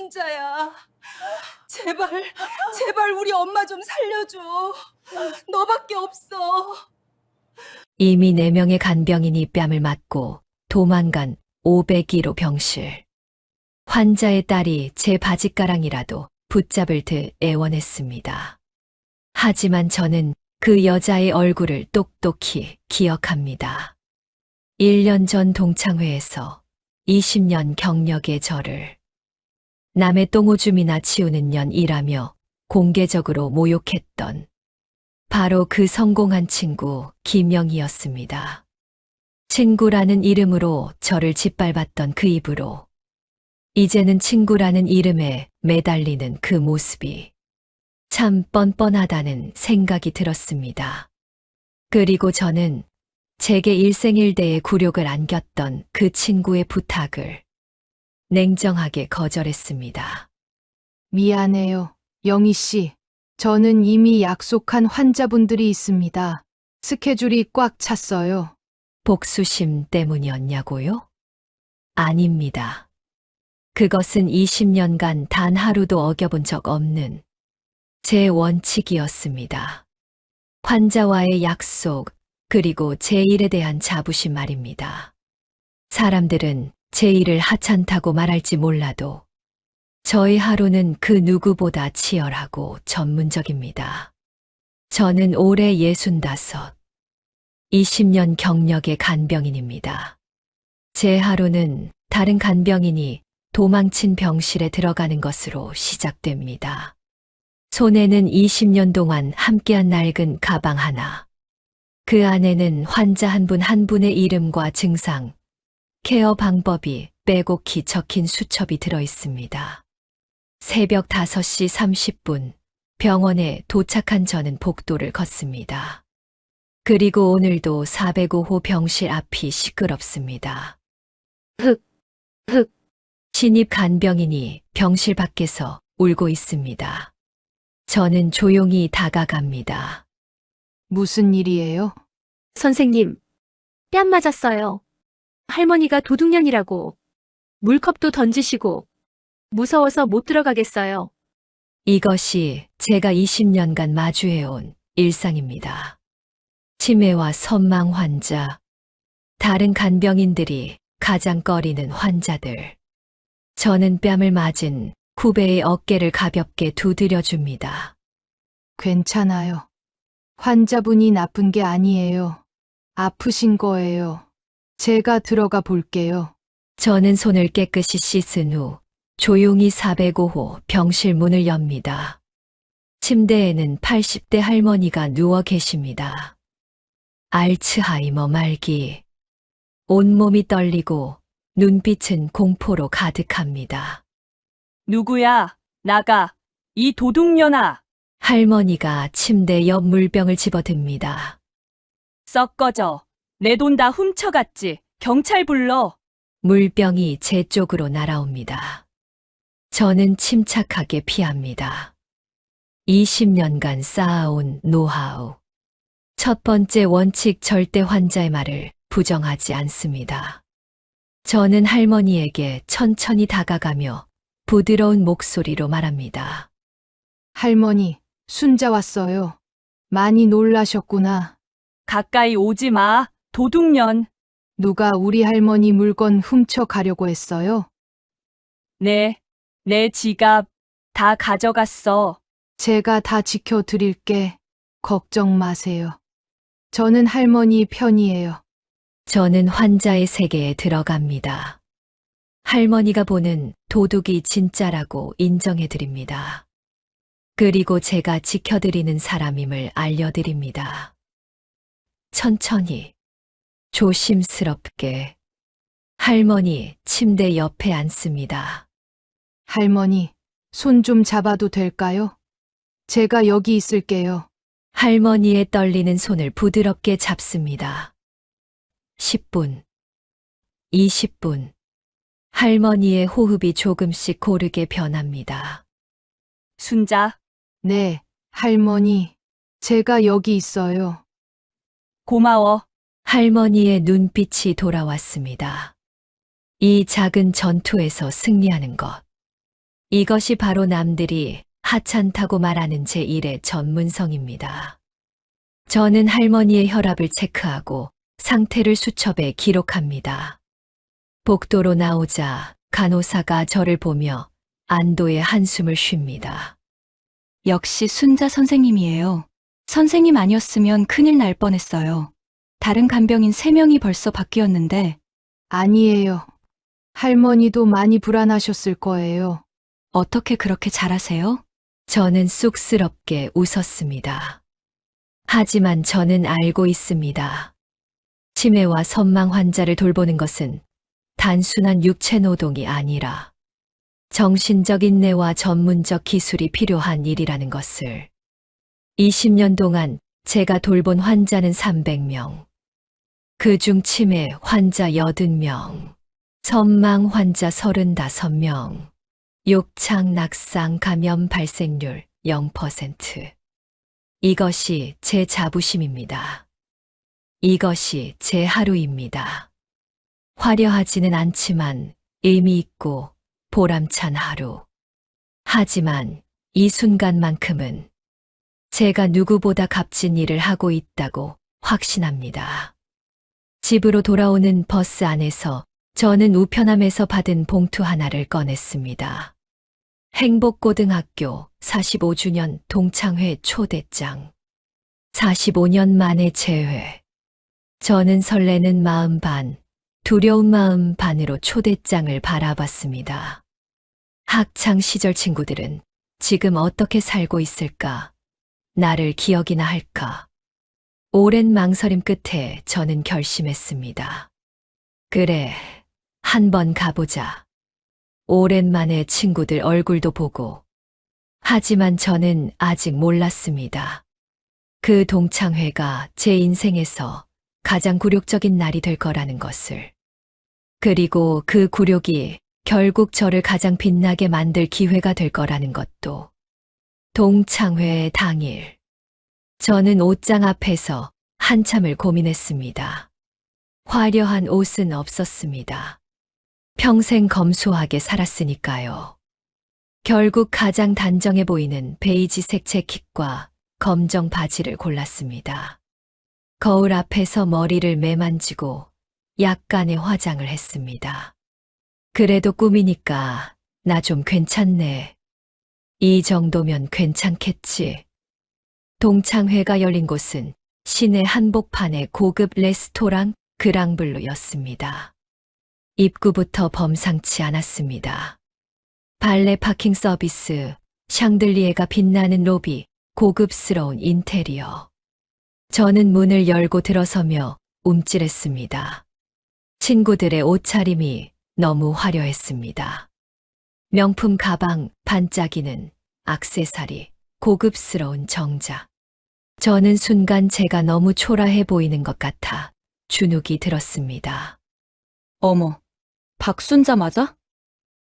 순자야. 제발, 제발 우리 엄마 좀 살려줘. 너밖에 없어. 이미 4명의 간병인이 뺨을 맞고 도망간 501호 병실. 환자의 딸이 제 바짓가랑이라도 붙잡을 듯 애원했습니다. 하지만 저는 그 여자의 얼굴을 똑똑히 기억합니다. 1년 전 동창회에서 20년 경력의 저를 남의 똥오줌이나 치우는 년이라며 공개적으로 모욕했던 바로 그 성공한 친구 김영희였습니다. 친구라는 이름으로 저를 짓밟았던 그 입으로 이제는 친구라는 이름에 매달리는 그 모습이 참 뻔뻔하다는 생각이 들었습니다. 그리고 저는 제게 일생일대의 굴욕을 안겼던 그 친구의 부탁을 냉정하게 거절했습니다. 미안해요, 영희 씨. 저는 이미 약속한 환자분들이 있습니다. 스케줄이 꽉 찼어요. 복수심 때문이었냐고요? 아닙니다. 그것은 20년간 단 하루도 어겨본 적 없는 제 원칙이었습니다. 환자와의 약속, 그리고 제 일에 대한 자부심 말입니다. 사람들은 제 일을 하찮다고 말할지 몰라도 저의 하루는 그 누구보다 치열하고 전문적입니다. 저는 올해 65, 20년 경력의 간병인입니다. 제 하루는 다른 간병인이 도망친 병실에 들어가는 것으로 시작됩니다. 손에는 20년 동안 함께한 낡은 가방 하나. 그 안에는 환자 한 분 한 분의 이름과 증상, 케어 방법이 빼곡히 적힌 수첩이 들어 있습니다. 새벽 5시 30분 병원에 도착한 저는 복도를 걷습니다. 그리고 오늘도 405호 병실 앞이 시끄럽습니다. 신입 간병인이 병실 밖에서 울고 있습니다. 저는 조용히 다가갑니다. 무슨 일이에요? 선생님, 뺨 맞았어요. 할머니가 도둑년이라고. 물컵도 던지시고. 무서워서 못 들어가겠어요. 이것이 제가 20년간 마주해온 일상입니다. 치매와 선망 환자, 다른 간병인들이 가장 꺼리는 환자들. 저는 뺨을 맞은 후배의 어깨를 가볍게 두드려줍니다. 괜찮아요. 환자분이 나쁜 게 아니에요. 아프신 거예요. 제가 들어가 볼게요. 저는 손을 깨끗이 씻은 후 조용히 405호 병실 문을 엽니다. 침대에는 80대 할머니가 누워 계십니다. 알츠하이머 말기. 온몸이 떨리고 눈빛은 공포로 가득합니다. 누구야? 나가. 이 도둑년아. 할머니가 침대 옆 물병을 집어듭니다. 썩 꺼져. 내 돈 다 훔쳐갔지. 경찰 불러. 물병이 제 쪽으로 날아옵니다. 저는 침착하게 피합니다. 20년간 쌓아온 노하우. 첫 번째 원칙, 절대 환자의 말을 부정하지 않습니다. 저는 할머니에게 천천히 다가가며 부드러운 목소리로 말합니다. 할머니, 순자 왔어요. 많이 놀라셨구나. 가까이 오지 마. 도둑년. 누가 우리 할머니 물건 훔쳐 가려고 했어요? 내 지갑 다 가져갔어. 제가 다 지켜드릴게. 걱정 마세요. 저는 할머니 편이에요. 저는 환자의 세계에 들어갑니다. 할머니가 보는 도둑이 진짜라고 인정해드립니다. 그리고 제가 지켜드리는 사람임을 알려드립니다. 천천히, 조심스럽게 할머니 침대 옆에 앉습니다. 할머니, 손 좀 잡아도 될까요? 제가 여기 있을게요. 할머니의 떨리는 손을 부드럽게 잡습니다. 10분, 20분. 할머니의 호흡이 조금씩 고르게 변합니다. 순자, 네, 할머니. 제가 여기 있어요. 고마워. 할머니의 눈빛이 돌아왔습니다. 이 작은 전투에서 승리하는 것. 이것이 바로 남들이 하찮다고 말하는 제1의 전문성입니다. 저는 할머니의 혈압을 체크하고 상태를 수첩에 기록합니다. 복도로 나오자 간호사가 저를 보며 안도의 한숨을 쉽니다. 역시 순자 선생님이에요. 선생님 아니었으면 큰일 날 뻔했어요. 다른 간병인 3명이 벌써 바뀌었는데 아니에요. 할머니도 많이 불안하셨을 거예요. 어떻게 그렇게 잘하세요? 저는 쑥스럽게 웃었습니다. 하지만 저는 알고 있습니다. 치매와 선망 환자를 돌보는 것은 단순한 육체 노동이 아니라 정신적 인내와 전문적 기술이 필요한 일이라는 것을. 20년 동안 제가 돌본 환자는 300명. 그중 치매 환자 80명, 선망 환자 35명, 욕창, 낙상, 감염 발생률 0%. 이것이 제 자부심입니다. 이것이 제 하루입니다. 화려하지는 않지만 의미 있고 보람찬 하루. 하지만 이 순간만큼은 제가 누구보다 값진 일을 하고 있다고 확신합니다. 집으로 돌아오는 버스 안에서 저는 우편함에서 받은 봉투 하나를 꺼냈습니다. 행복고등학교 45주년 동창회 초대장. 45년 만에 재회. 저는 설레는 마음 반, 두려운 마음 반으로 초대장을 바라봤습니다. 학창 시절 친구들은 지금 어떻게 살고 있을까? 나를 기억이나 할까? 오랜 망설임 끝에 저는 결심했습니다. 그래, 한번 가보자. 오랜만에 친구들 얼굴도 보고. 하지만 저는 아직 몰랐습니다. 그 동창회가 제 인생에서 가장 굴욕적인 날이 될 거라는 것을. 그리고 그 굴욕이 결국 저를 가장 빛나게 만들 기회가 될 거라는 것도. 동창회 당일. 저는 옷장 앞에서 한참을 고민했습니다. 화려한 옷은 없었습니다. 평생 검소하게 살았으니까요. 결국 가장 단정해 보이는 베이지색 재킷과 검정 바지를 골랐습니다. 거울 앞에서 머리를 매만지고 약간의 화장을 했습니다. 그래도 꿈이니까 나 좀 괜찮네. 이 정도면 괜찮겠지. 동창회가 열린 곳은 시내 한복판의 고급 레스토랑 그랑블루였습니다. 입구부터 범상치 않았습니다. 발레 파킹 서비스, 샹들리에가 빛나는 로비, 고급스러운 인테리어. 저는 문을 열고 들어서며 움찔했습니다. 친구들의 옷차림이 너무 화려했습니다. 명품 가방, 반짝이는 액세서리, 고급스러운 정장. 저는 순간 제가 너무 초라해 보이는 것 같아 주눅이 들었습니다. 어머, 박순자 맞아?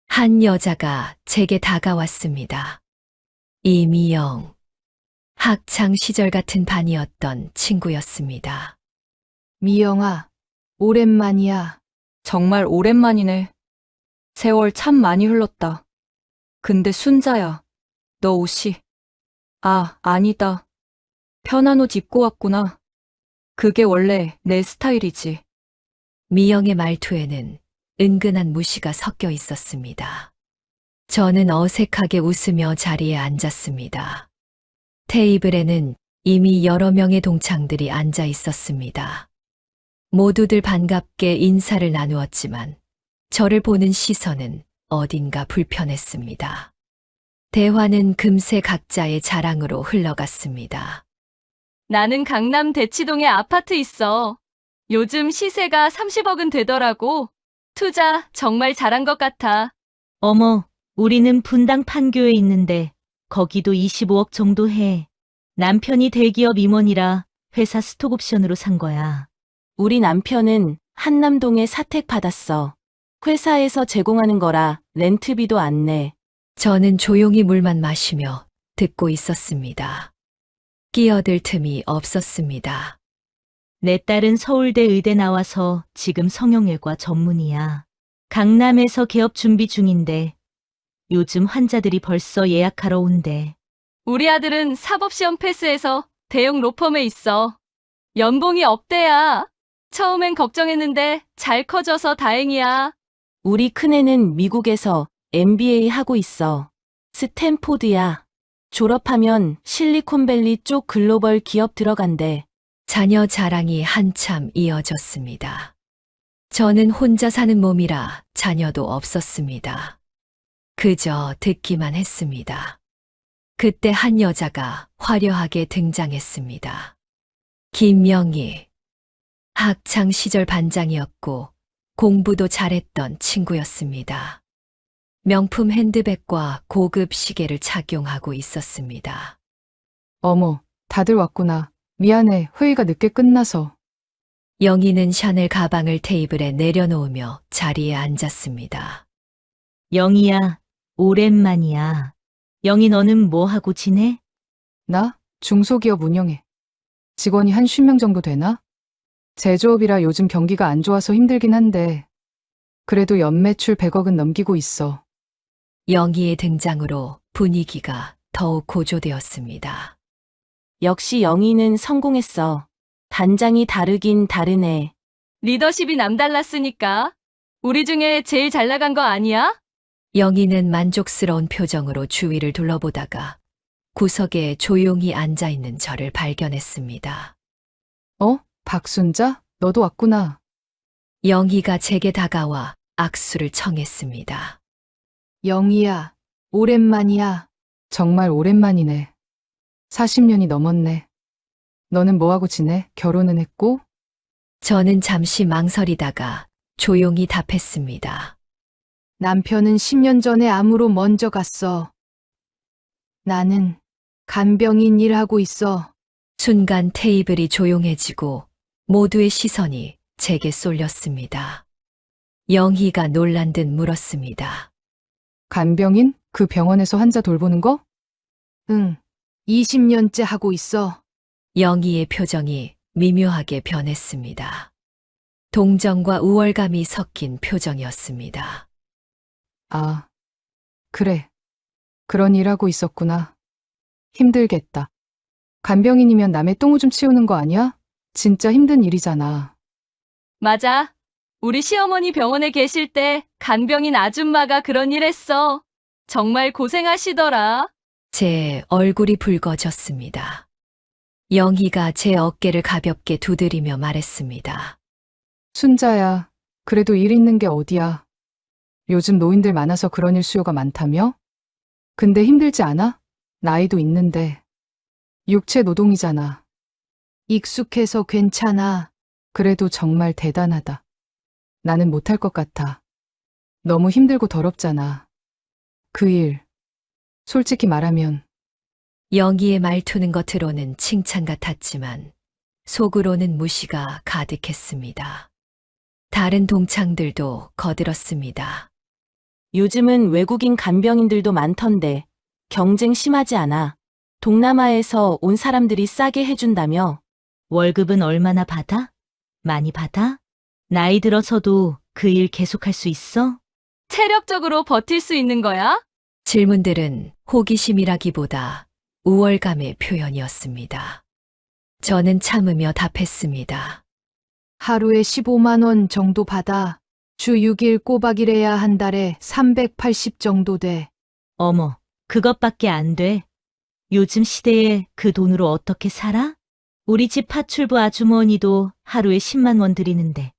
한 여자가 제게 다가왔습니다. 이미영. 학창 시절 같은 반이었던 친구였습니다. 미영아, 오랜만이야. 정말 오랜만이네. 세월 참 많이 흘렀다. 근데 순자야, 너 옷이. 아니다. 편한 옷 입고 왔구나. 그게 원래 내 스타일이지. 미영의 말투에는 은근한 무시가 섞여 있었습니다. 저는 어색하게 웃으며 자리에 앉았습니다. 테이블에는 이미 여러 명의 동창들이 앉아 있었습니다. 모두들 반갑게 인사를 나누었지만 저를 보는 시선은 어딘가 불편했습니다. 대화는 금세 각자의 자랑으로 흘러갔습니다. 나는 강남 대치동에 아파트 있어. 요즘 시세가 30억은 되더라고. 투자 정말 잘한 것 같아. 어머, 우리는 분당 판교에 있는데 거기도 25억 정도 해. 남편이 대기업 임원이라 회사 스톡옵션으로 산 거야. 우리 남편은 한남동에 사택 받았어. 회사에서 제공하는 거라 렌트비도 안 내. 저는 조용히 물만 마시며 듣고 있었습니다. 끼어들 틈이 없었습니다. 내 딸은 서울대 의대 나와서 지금 성형외과 전문의야. 강남에서 개업 준비 중인데 요즘 환자들이 벌써 예약하러 온대. 우리 아들은 사법시험 패스해서 대형 로펌에 있어. 연봉이 억대야. 처음엔 걱정했는데 잘 커져서 다행이야. 우리 큰애는 미국에서 MBA 하고 있어. 스탠포드야. 졸업하면 실리콘밸리 쪽 글로벌 기업 들어간대. 자녀 자랑이 한참 이어졌습니다. 저는 혼자 사는 몸이라 자녀도 없었습니다. 그저 듣기만 했습니다. 그때 한 여자가 화려하게 등장했습니다. 김명희. 학창 시절 반장이었고 공부도 잘했던 친구였습니다. 명품 핸드백과 고급 시계를 착용하고 있었습니다. 어머, 다들 왔구나. 미안해, 회의가 늦게 끝나서. 영희는 샤넬 가방을 테이블에 내려놓으며 자리에 앉았습니다. 영희야, 오랜만이야. 영희 너는 뭐 하고 지내? 나? 중소기업 운영해. 직원이 한 50명 정도 되나? 제조업이라 요즘 경기가 안 좋아서 힘들긴 한데, 그래도 연매출 100억은 넘기고 있어. 영희의 등장으로 분위기가 더욱 고조되었습니다. 역시 영희는 성공했어. 단장이 다르긴 다르네. 리더십이 남달랐으니까. 우리 중에 제일 잘 나간 거 아니야? 영희는 만족스러운 표정으로 주위를 둘러보다가 구석에 조용히 앉아있는 저를 발견했습니다. 박순자? 너도 왔구나. 영희가 제게 다가와 악수를 청했습니다. 영희야, 오랜만이야. 정말 오랜만이네. 40년이 넘었네. 너는 뭐하고 지내? 결혼은 했고? 저는 잠시 망설이다가 조용히 답했습니다. 남편은 10년 전에 암으로 먼저 갔어. 나는 간병인 일하고 있어. 순간 테이블이 조용해지고 모두의 시선이 제게 쏠렸습니다. 영희가 놀란 듯 물었습니다. 간병인? 그 병원에서 환자 돌보는 거? 응, 20년째 하고 있어. 영희의 표정이 미묘하게 변했습니다. 동정과 우월감이 섞인 표정이었습니다. 아, 그래. 그런 일 하고 있었구나. 힘들겠다. 간병인이면 남의 똥오줌 치우는 거 아니야? 진짜 힘든 일이잖아. 맞아. 우리 시어머니 병원에 계실 때 간병인 아줌마가 그런 일 했어. 정말 고생하시더라. 제 얼굴이 붉어졌습니다. 영희가 제 어깨를 가볍게 두드리며 말했습니다. 순자야, 그래도 일 있는 게 어디야. 요즘 노인들 많아서 그런 일 수요가 많다며? 근데 힘들지 않아? 나이도 있는데. 육체 노동이잖아. 익숙해서 괜찮아. 그래도 정말 대단하다. 나는 못할 것 같아. 너무 힘들고 더럽잖아. 그 일. 솔직히 말하면 영희의 말투는 겉으로는 칭찬 같았지만 속으로는 무시가 가득했습니다. 다른 동창들도 거들었습니다. 요즘은 외국인 간병인들도 많던데 경쟁 심하지 않아. 동남아에서 온 사람들이 싸게 해준다며. 월급은 얼마나 받아? 많이 받아? 나이 들어서도 그 일 계속할 수 있어? 체력적으로 버틸 수 있는 거야? 질문들은 호기심이라기보다 우월감의 표현이었습니다. 저는 참으며 답했습니다. 하루에 15만 원 정도 받아. 주 6일 꼬박 일해야 한 달에 380 정도 돼. 어머, 그것밖에 안 돼. 요즘 시대에 그 돈으로 어떻게 살아? 우리 집 파출부 아주머니도 하루에 10만 원 드리는데.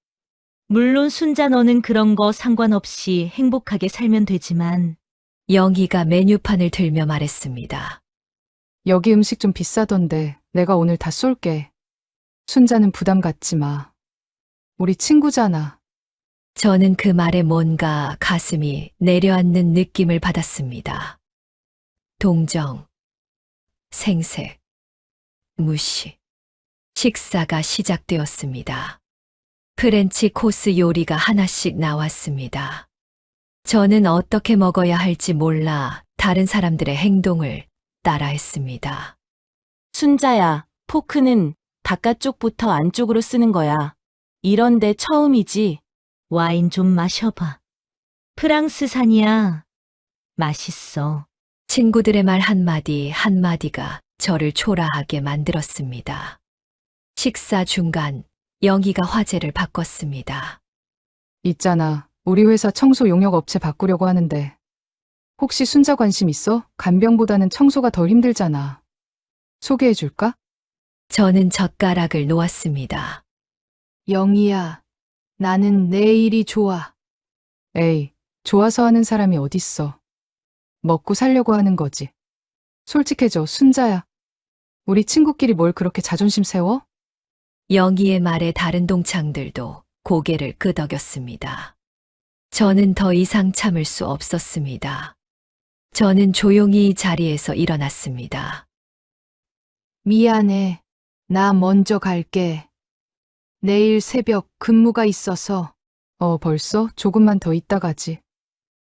물론 순자 너는 그런 거 상관없이 행복하게 살면 되지만 영희가 메뉴판을 들며 말했습니다. 여기 음식 좀 비싸던데 내가 오늘 다 쏠게. 순자는 부담 갖지 마. 우리 친구잖아. 저는 그 말에 뭔가 가슴이 내려앉는 느낌을 받았습니다. 동정, 생색, 무시. 식사가 시작되었습니다. 프렌치 코스 요리가 하나씩 나왔습니다. 저는 어떻게 먹어야 할지 몰라 다른 사람들의 행동을 따라했습니다. 순자야, 포크는 바깥쪽부터 안쪽으로 쓰는 거야. 이런데 처음이지. 와인 좀 마셔봐. 프랑스산이야. 맛있어. 친구들의 말 한마디 한마디가 저를 초라하게 만들었습니다. 식사 중간 영희가 화제를 바꿨습니다. 있잖아. 우리 회사 청소 용역 업체 바꾸려고 하는데 혹시 순자 관심 있어? 간병보다는 청소가 덜 힘들잖아. 소개해 줄까? 저는 젓가락을 놓았습니다. 영희야, 나는 내 일이 좋아. 에이, 좋아서 하는 사람이 어딨어. 먹고 살려고 하는 거지. 솔직해져, 순자야. 우리 친구끼리 뭘 그렇게 자존심 세워? 영희의 말에 다른 동창들도 고개를 끄덕였습니다. 저는 더 이상 참을 수 없었습니다. 저는 조용히 자리에서 일어났습니다. 미안해. 나 먼저 갈게. 내일 새벽 근무가 있어서. 벌써? 조금만 더 있다 가지.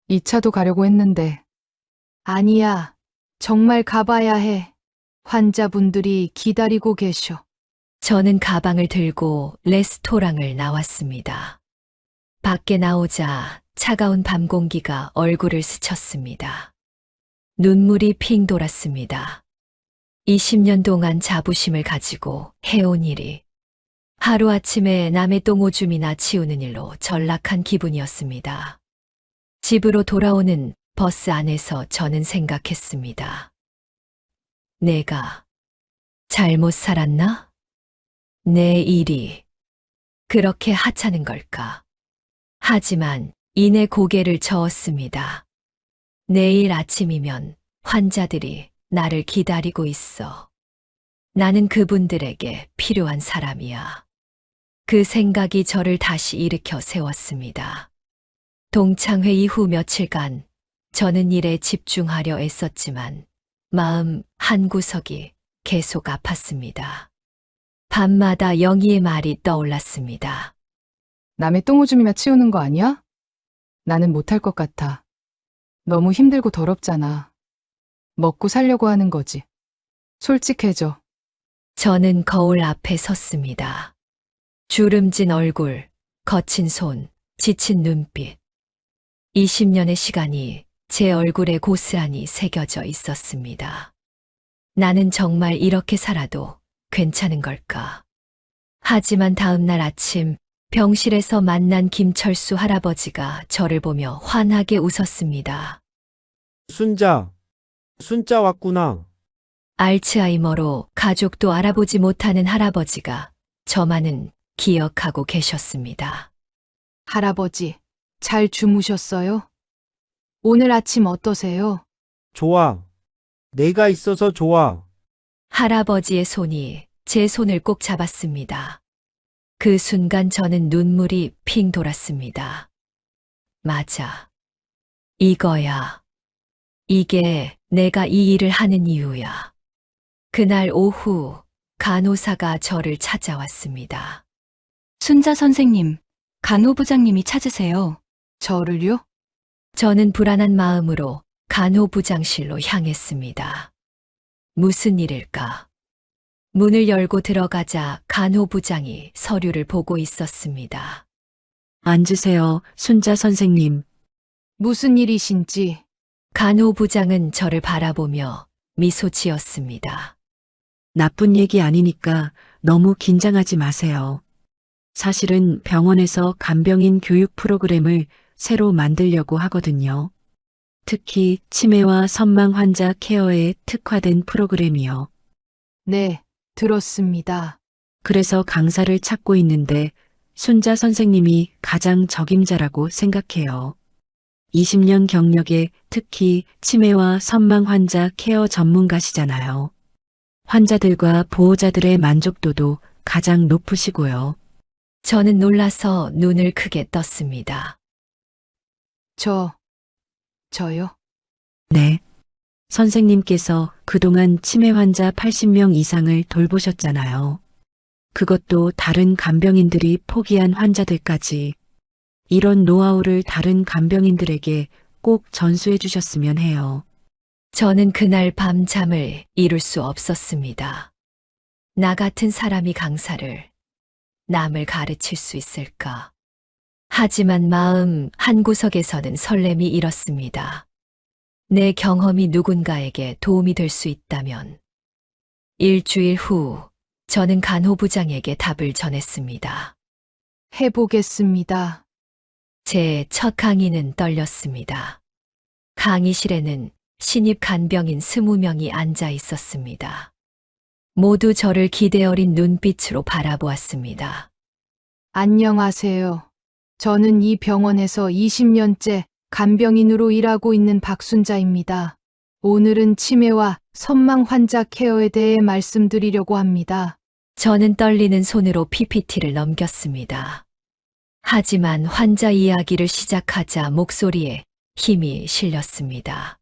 2차도 가려고 했는데. 아니야. 정말 가봐야 해. 환자분들이 기다리고 계셔. 저는 가방을 들고 레스토랑을 나왔습니다. 밖에 나오자 차가운 밤 공기가 얼굴을 스쳤습니다. 눈물이 핑 돌았습니다. 20년 동안 자부심을 가지고 해온 일이 하루아침에 남의 똥오줌이나 치우는 일로 전락한 기분이었습니다. 집으로 돌아오는 버스 안에서 저는 생각했습니다. 내가 잘못 살았나? 내 일이 그렇게 하찮은 걸까? 하지만 이내 고개를 저었습니다. 내일 아침이면 환자들이 나를 기다리고 있어. 나는 그분들에게 필요한 사람이야. 그 생각이 저를 다시 일으켜 세웠습니다. 동창회 이후 며칠간 저는 일에 집중하려 애썼지만 마음 한구석이 계속 아팠습니다. 밤마다 영희의 말이 떠올랐습니다. 남의 똥오줌이나 치우는 거 아니야? 나는 못할 것 같아. 너무 힘들고 더럽잖아. 먹고 살려고 하는 거지. 솔직해져. 저는 거울 앞에 섰습니다. 주름진 얼굴, 거친 손, 지친 눈빛. 20년의 시간이 제 얼굴에 고스란히 새겨져 있었습니다. 나는 정말 이렇게 살아도 괜찮은 걸까? 하지만 다음 날 아침 병실에서 만난 김철수 할아버지가 저를 보며 환하게 웃었습니다. 순자 왔구나. 알츠하이머로 가족도 알아보지 못하는 할아버지가 저만은 기억하고 계셨습니다. 할아버지, 잘 주무셨어요? 오늘 아침 어떠세요? 좋아. 내가 있어서 좋아. 할아버지의 손이 제 손을 꼭 잡았습니다. 그 순간 저는 눈물이 핑 돌았습니다. 맞아. 이거야. 이게 내가 이 일을 하는 이유야. 그날 오후 간호사가 저를 찾아왔습니다. 순자 선생님, 간호부장님이 찾으세요. 저를요? 저는 불안한 마음으로 간호부장실로 향했습니다. 무슨 일일까? 문을 열고 들어가자 간호부장이 서류를 보고 있었습니다. 앉으세요, 순자 선생님. 무슨 일이신지. 간호부장은 저를 바라보며 미소 지었습니다. 나쁜 얘기 아니니까 너무 긴장하지 마세요. 사실은 병원에서 간병인 교육 프로그램을 새로 만들려고 하거든요. 특히 치매와 선망 환자 케어에 특화된 프로그램이요. 네, 들었습니다. 그래서 강사를 찾고 있는데 순자 선생님이 가장 적임자라고 생각해요. 20년 경력에 특히 치매와 선망 환자 케어 전문가시잖아요. 환자들과 보호자들의 만족도도 가장 높으시고요. 저는 놀라서 눈을 크게 떴습니다. 저요? 네. 선생님께서 그동안 치매 환자 80명 이상을 돌보셨잖아요. 그것도 다른 간병인들이 포기한 환자들까지. 이런 노하우를 다른 간병인들에게 꼭 전수해 주셨으면 해요. 저는 그날 밤 잠을 이룰 수 없었습니다. 나 같은 사람이 강사를, 남을 가르칠 수 있을까? 하지만 마음 한구석에서는 설렘이 일었습니다. 내 경험이 누군가에게 도움이 될 수 있다면. 일주일 후, 저는 간호부장에게 답을 전했습니다. 해보겠습니다. 제 첫 강의는 떨렸습니다. 강의실에는 신입 간병인 20명이 앉아 있었습니다. 모두 저를 기대 어린 눈빛으로 바라보았습니다. 안녕하세요. 저는 이 병원에서 20년째 간병인으로 일하고 있는 박순자입니다. 오늘은 치매와 선망 환자 케어에 대해 말씀드리려고 합니다. 저는 떨리는 손으로 PPT를 넘겼습니다. 하지만 환자 이야기를 시작하자 목소리에 힘이 실렸습니다.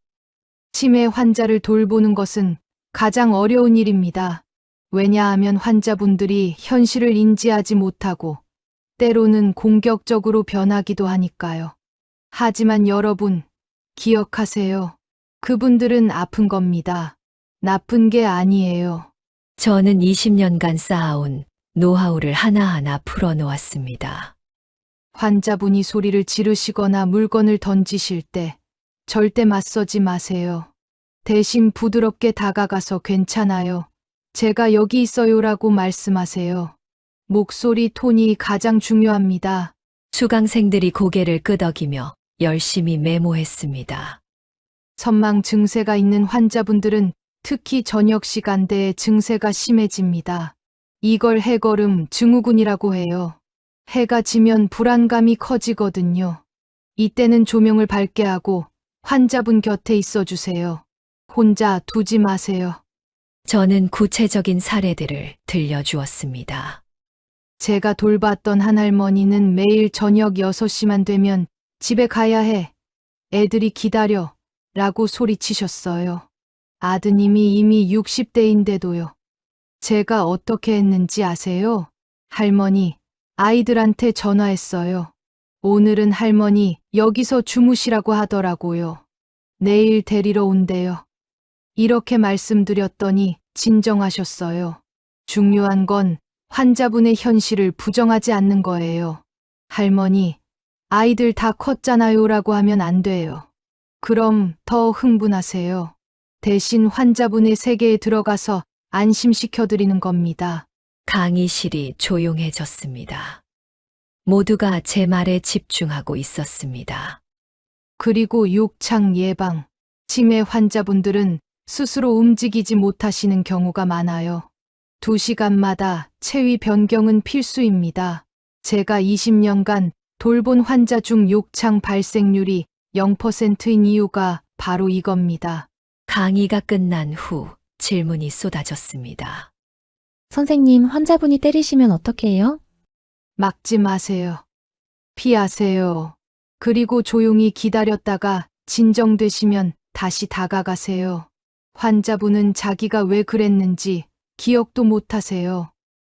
치매 환자를 돌보는 것은 가장 어려운 일입니다. 왜냐하면 환자분들이 현실을 인지하지 못하고 때로는 공격적으로 변하기도 하니까요. 하지만 여러분, 기억하세요. 그분들은 아픈 겁니다. 나쁜 게 아니에요. 저는 20년간 쌓아온 노하우를 하나하나 풀어놓았습니다. 환자분이 소리를 지르시거나 물건을 던지실 때 절대 맞서지 마세요. 대신 부드럽게 다가가서 괜찮아요. 제가 여기 있어요라고 말씀하세요. 목소리 톤이 가장 중요합니다. 수강생들이 고개를 끄덕이며 열심히 메모했습니다. 선망 증세가 있는 환자분들은 특히 저녁 시간대에 증세가 심해집니다. 이걸 해걸음 증후군이라고 해요. 해가 지면 불안감이 커지거든요. 이때는 조명을 밝게 하고 환자분 곁에 있어 주세요. 혼자 두지 마세요. 저는 구체적인 사례들을 들려주었습니다. 제가 돌봤던 한 할머니는 매일 저녁 6시만 되면 집에 가야 해. 애들이 기다려. 라고 소리치셨어요. 아드님이 이미 60대인데도요. 제가 어떻게 했는지 아세요? 할머니, 아이들한테 전화했어요. 오늘은 할머니 여기서 주무시라고 하더라고요. 내일 데리러 온대요. 이렇게 말씀드렸더니 진정하셨어요. 중요한 건 환자분의 현실을 부정하지 않는 거예요. 할머니, 아이들 다 컸잖아요 라고 하면 안 돼요. 그럼 더 흥분하세요. 대신 환자분의 세계에 들어가서 안심시켜드리는 겁니다. 강의실이 조용해졌습니다. 모두가 제 말에 집중하고 있었습니다. 그리고 욕창 예방. 치매 환자분들은 스스로 움직이지 못하시는 경우가 많아요. 2시간마다 체위 변경은 필수입니다. 제가 20년간 돌본 환자 중 욕창 발생률이 0%인 이유가 바로 이겁니다. 강의가 끝난 후 질문이 쏟아졌습니다. 선생님, 환자분이 때리시면 어떻게 해요? 막지 마세요. 피하세요. 그리고 조용히 기다렸다가 진정되시면 다시 다가가세요. 환자분은 자기가 왜 그랬는지 기억도 못하세요.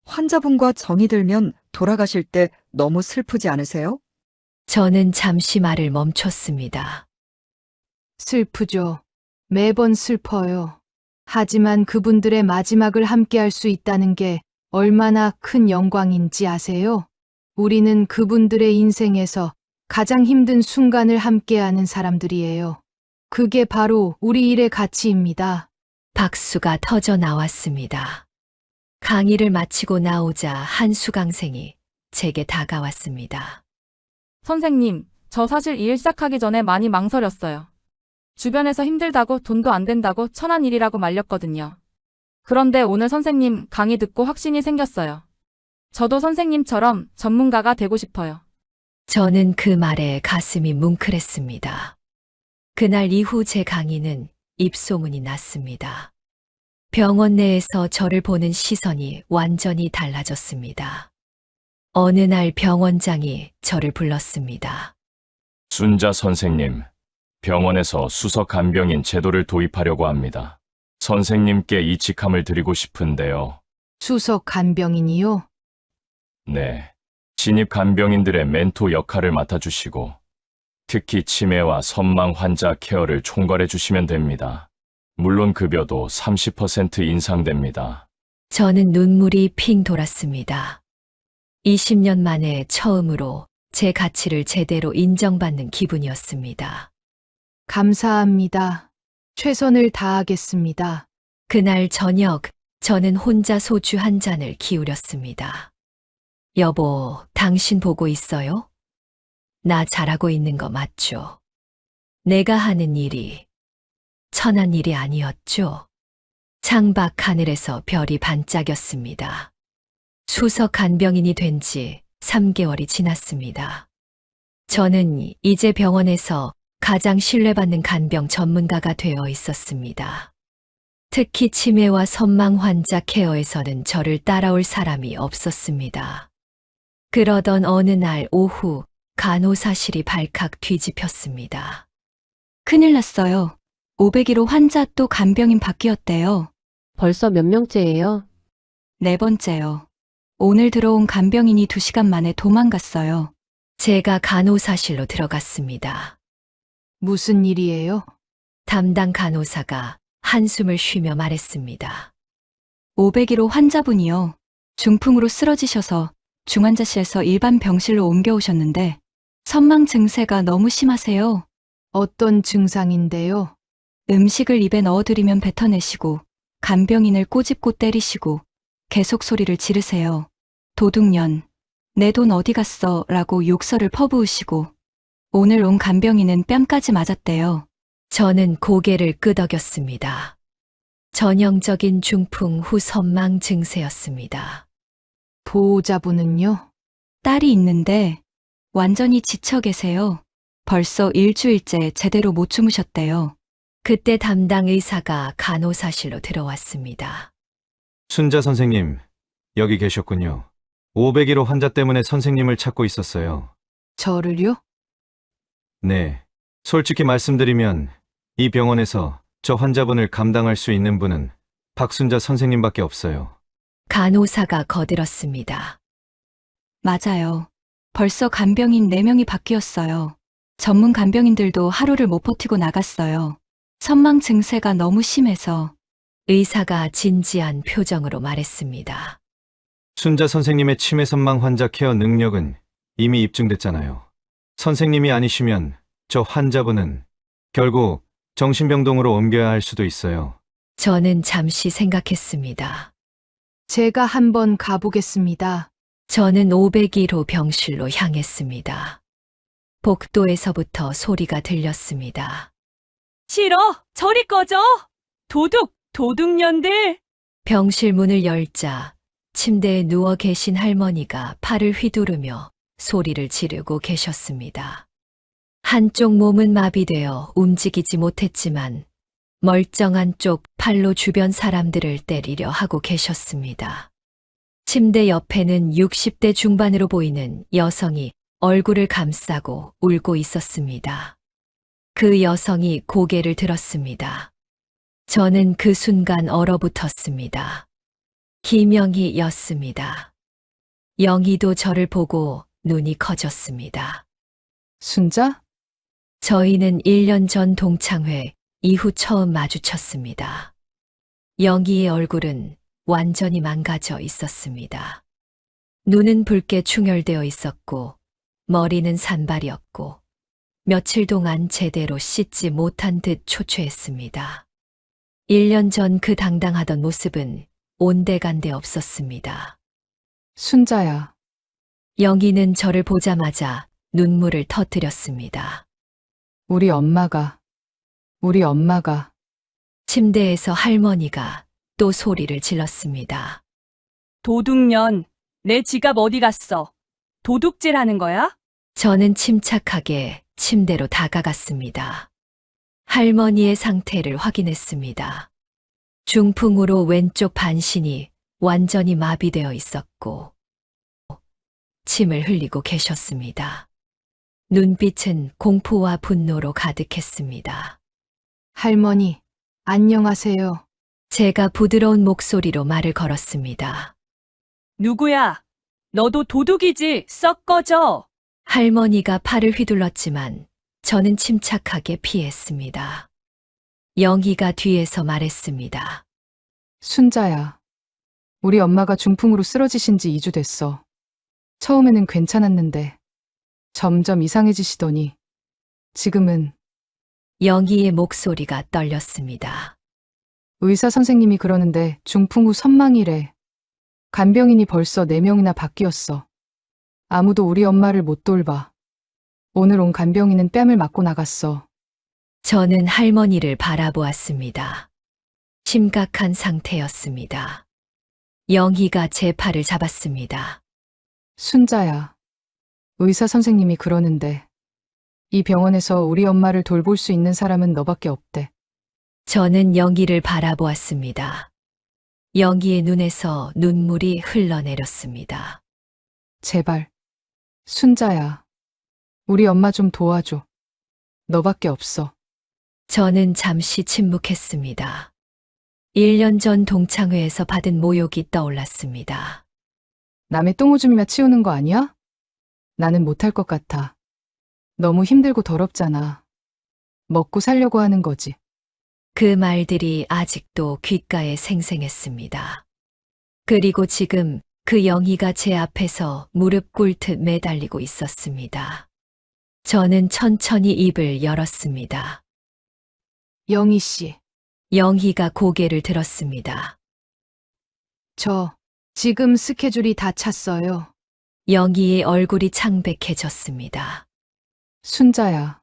환자분과 정이 들면 돌아가실 때 너무 슬프지 않으세요? 저는 잠시 말을 멈췄습니다. 슬프죠. 매번 슬퍼요. 하지만 그분들의 마지막을 함께할 수 있다는 게 얼마나 큰 영광인지 아세요? 우리는 그분들의 인생에서 가장 힘든 순간을 함께하는 사람들이에요. 그게 바로 우리 일의 가치입니다. 박수가 터져 나왔습니다. 강의를 마치고 나오자 한 수강생이 제게 다가왔습니다. 선생님, 저 사실 이 일 시작하기 전에 많이 망설였어요. 주변에서 힘들다고 돈도 안 된다고 천한 일이라고 말렸거든요. 그런데 오늘 선생님 강의 듣고 확신이 생겼어요. 저도 선생님처럼 전문가가 되고 싶어요. 저는 그 말에 가슴이 뭉클했습니다. 그날 이후 제 강의는 입소문이 났습니다. 병원 내에서 저를 보는 시선이 완전히 달라졌습니다. 어느 날 병원장이 저를 불렀습니다. 순자 선생님, 병원에서 수석 간병인 제도를 도입하려고 합니다. 선생님께 이 직함을 드리고 싶은데요. 수석 간병인이요? 네. 신입 간병인들의 멘토 역할을 맡아주시고, 특히 치매와 선망 환자 케어를 총괄해 주시면 됩니다. 물론 급여도 30% 인상됩니다. 저는 눈물이 핑 돌았습니다. 20년 만에 처음으로 제 가치를 제대로 인정받는 기분이었습니다. 감사합니다. 최선을 다하겠습니다. 그날 저녁, 저는 혼자 소주 한 잔을 기울였습니다. 여보, 당신 보고 있어요? 나 잘하고 있는 거 맞죠? 내가 하는 일이 천한 일이 아니었죠? 창밖 하늘에서 별이 반짝였습니다. 수석 간병인이 된 지 3개월이 지났습니다. 저는 이제 병원에서 가장 신뢰받는 간병 전문가가 되어 있었습니다. 특히 치매와 선망 환자 케어에서는 저를 따라올 사람이 없었습니다. 그러던 어느 날 오후 간호사실이 발칵 뒤집혔습니다. 큰일 났어요. 501호 환자 또 간병인 바뀌었대요. 벌써 몇 명째예요? 4번째요. 오늘 들어온 간병인이 2시간 만에 도망갔어요. 제가 간호사실로 들어갔습니다. 무슨 일이에요? 담당 간호사가 한숨을 쉬며 말했습니다. 501호 환자분이요. 중풍으로 쓰러지셔서 중환자실에서 일반 병실로 옮겨오셨는데 선망 증세가 너무 심하세요. 어떤 증상인데요? 음식을 입에 넣어드리면 뱉어내시고 간병인을 꼬집고 때리시고 계속 소리를 지르세요. 도둑년, 내 돈 어디 갔어? 라고 욕설을 퍼부으시고 오늘 온 간병인은 뺨까지 맞았대요. 저는 고개를 끄덕였습니다. 전형적인 중풍 후 선망 증세였습니다. 보호자분은요? 딸이 있는데 완전히 지쳐 계세요. 벌써 일주일째 제대로 못 주무셨대요. 그때 담당 의사가 간호사실로 들어왔습니다. 순자 선생님, 여기 계셨군요. 501호 환자 때문에 선생님을 찾고 있었어요. 저를요? 네. 솔직히 말씀드리면 이 병원에서 저 환자분을 감당할 수 있는 분은 박순자 선생님밖에 없어요. 간호사가 거들었습니다. 맞아요. 벌써 간병인 4명이 바뀌었어요. 전문 간병인들도 하루를 못 버티고 나갔어요. 선망 증세가 너무 심해서. 의사가 진지한 표정으로 말했습니다. 순자 선생님의 치매 선망 환자 케어 능력은 이미 입증됐잖아요. 선생님이 아니시면 저 환자분은 결국 정신병동으로 옮겨야 할 수도 있어요. 저는 잠시 생각했습니다. 제가 한번 가보겠습니다. 저는 501호 병실로 향했습니다. 복도에서부터 소리가 들렸습니다. 싫어! 저리 꺼져! 도둑년들! 병실 문을 열자 침대에 누워 계신 할머니가 팔을 휘두르며 소리를 지르고 계셨습니다. 한쪽 몸은 마비되어 움직이지 못했지만 멀쩡한 쪽 팔로 주변 사람들을 때리려 하고 계셨습니다. 침대 옆에는 60대 중반으로 보이는 여성이 얼굴을 감싸고 울고 있었습니다. 그 여성이 고개를 들었습니다. 저는 그 순간 얼어붙었습니다. 김영희였습니다. 영희도 저를 보고 눈이 커졌습니다. 순자? 저희는 1년 전 동창회 이후 처음 마주쳤습니다. 영희의 얼굴은 완전히 망가져 있었습니다. 눈은 붉게 충혈되어 있었고 머리는 산발이었고 며칠 동안 제대로 씻지 못한 듯 초췌했습니다. 1년 전 그 당당하던 모습은 온데간데 없었습니다. 순자야. 영희는 저를 보자마자 눈물을 터뜨렸습니다. 우리 엄마가. 침대에서 할머니가 또 소리를 질렀습니다. 도둑년, 내 지갑 어디 갔어? 도둑질 하는 거야? 저는 침착하게 침대로 다가갔습니다. 할머니의 상태를 확인했습니다. 중풍으로 왼쪽 반신이 완전히 마비되어 있었고 침을 흘리고 계셨습니다. 눈빛은 공포와 분노로 가득했습니다. 할머니, 안녕하세요. 제가 부드러운 목소리로 말을 걸었습니다. 누구야? 너도 도둑이지? 썩 꺼져! 할머니가 팔을 휘둘렀지만 저는 침착하게 피했습니다. 영희가 뒤에서 말했습니다. 순자야. 우리 엄마가 중풍으로 쓰러지신 지 2주 됐어. 처음에는 괜찮았는데 점점 이상해지시더니 지금은 영희의 목소리가 떨렸습니다. 의사 선생님이 그러는데 중풍 후 선망이래. 간병인이 벌써 4명이나 바뀌었어. 아무도 우리 엄마를 못 돌봐. 오늘 온 간병인은 뺨을 맞고 나갔어. 저는 할머니를 바라보았습니다. 심각한 상태였습니다. 영희가 제 팔을 잡았습니다. 순자야. 의사 선생님이 그러는데 이 병원에서 우리 엄마를 돌볼 수 있는 사람은 너밖에 없대. 저는 영희를 바라보았습니다. 영희의 눈에서 눈물이 흘러내렸습니다. 제발. 순자야. 우리 엄마 좀 도와줘. 너밖에 없어. 저는 잠시 침묵했습니다. 1년 전 동창회에서 받은 모욕이 떠올랐습니다. 남의 똥오줌이나 치우는 거 아니야? 나는 못할 것 같아. 너무 힘들고 더럽잖아. 먹고 살려고 하는 거지. 그 말들이 아직도 귓가에 생생했습니다. 그리고 지금 그 영희가 제 앞에서 무릎 꿇듯 매달리고 있었습니다. 저는 천천히 입을 열었습니다. 영희 씨, 영희가 고개를 들었습니다. 저 지금 스케줄이 다 찼어요. 영희의 얼굴이 창백해졌습니다. 순자야.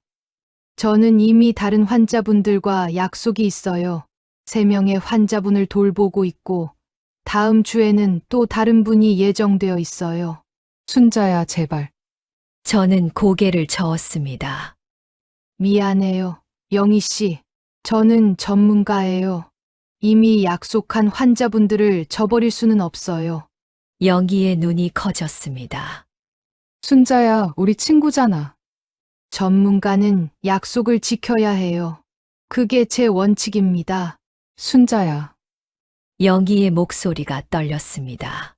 저는 이미 다른 환자분들과 약속이 있어요. 3명의 환자분을 돌보고 있고 다음 주에는 또 다른 분이 예정되어 있어요. 순자야, 제발. 저는 고개를 저었습니다. 미안해요. 영희 씨. 저는 전문가예요. 이미 약속한 환자분들을 저버릴 수는 없어요. 영희의 눈이 커졌습니다. 순자야, 우리 친구잖아. 전문가는 약속을 지켜야 해요. 그게 제 원칙입니다. 순자야. 영희의 목소리가 떨렸습니다.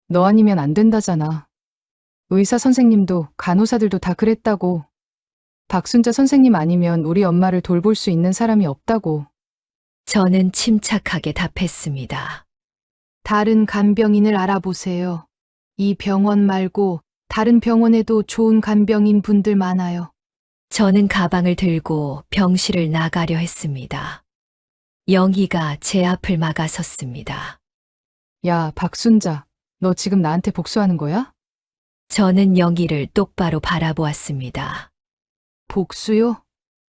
너 아니면 안 된다잖아. 의사 선생님도 간호사들도 다 그랬다고. 박순자 선생님 아니면 우리 엄마를 돌볼 수 있는 사람이 없다고. 저는 침착하게 답했습니다. 다른 간병인을 알아보세요. 이 병원 말고 다른 병원에도 좋은 간병인 분들 많아요. 저는 가방을 들고 병실을 나가려 했습니다. 영희가 제 앞을 막아섰습니다. 야, 박순자, 너 지금 나한테 복수하는 거야? 저는 영희를 똑바로 바라보았습니다. 복수요?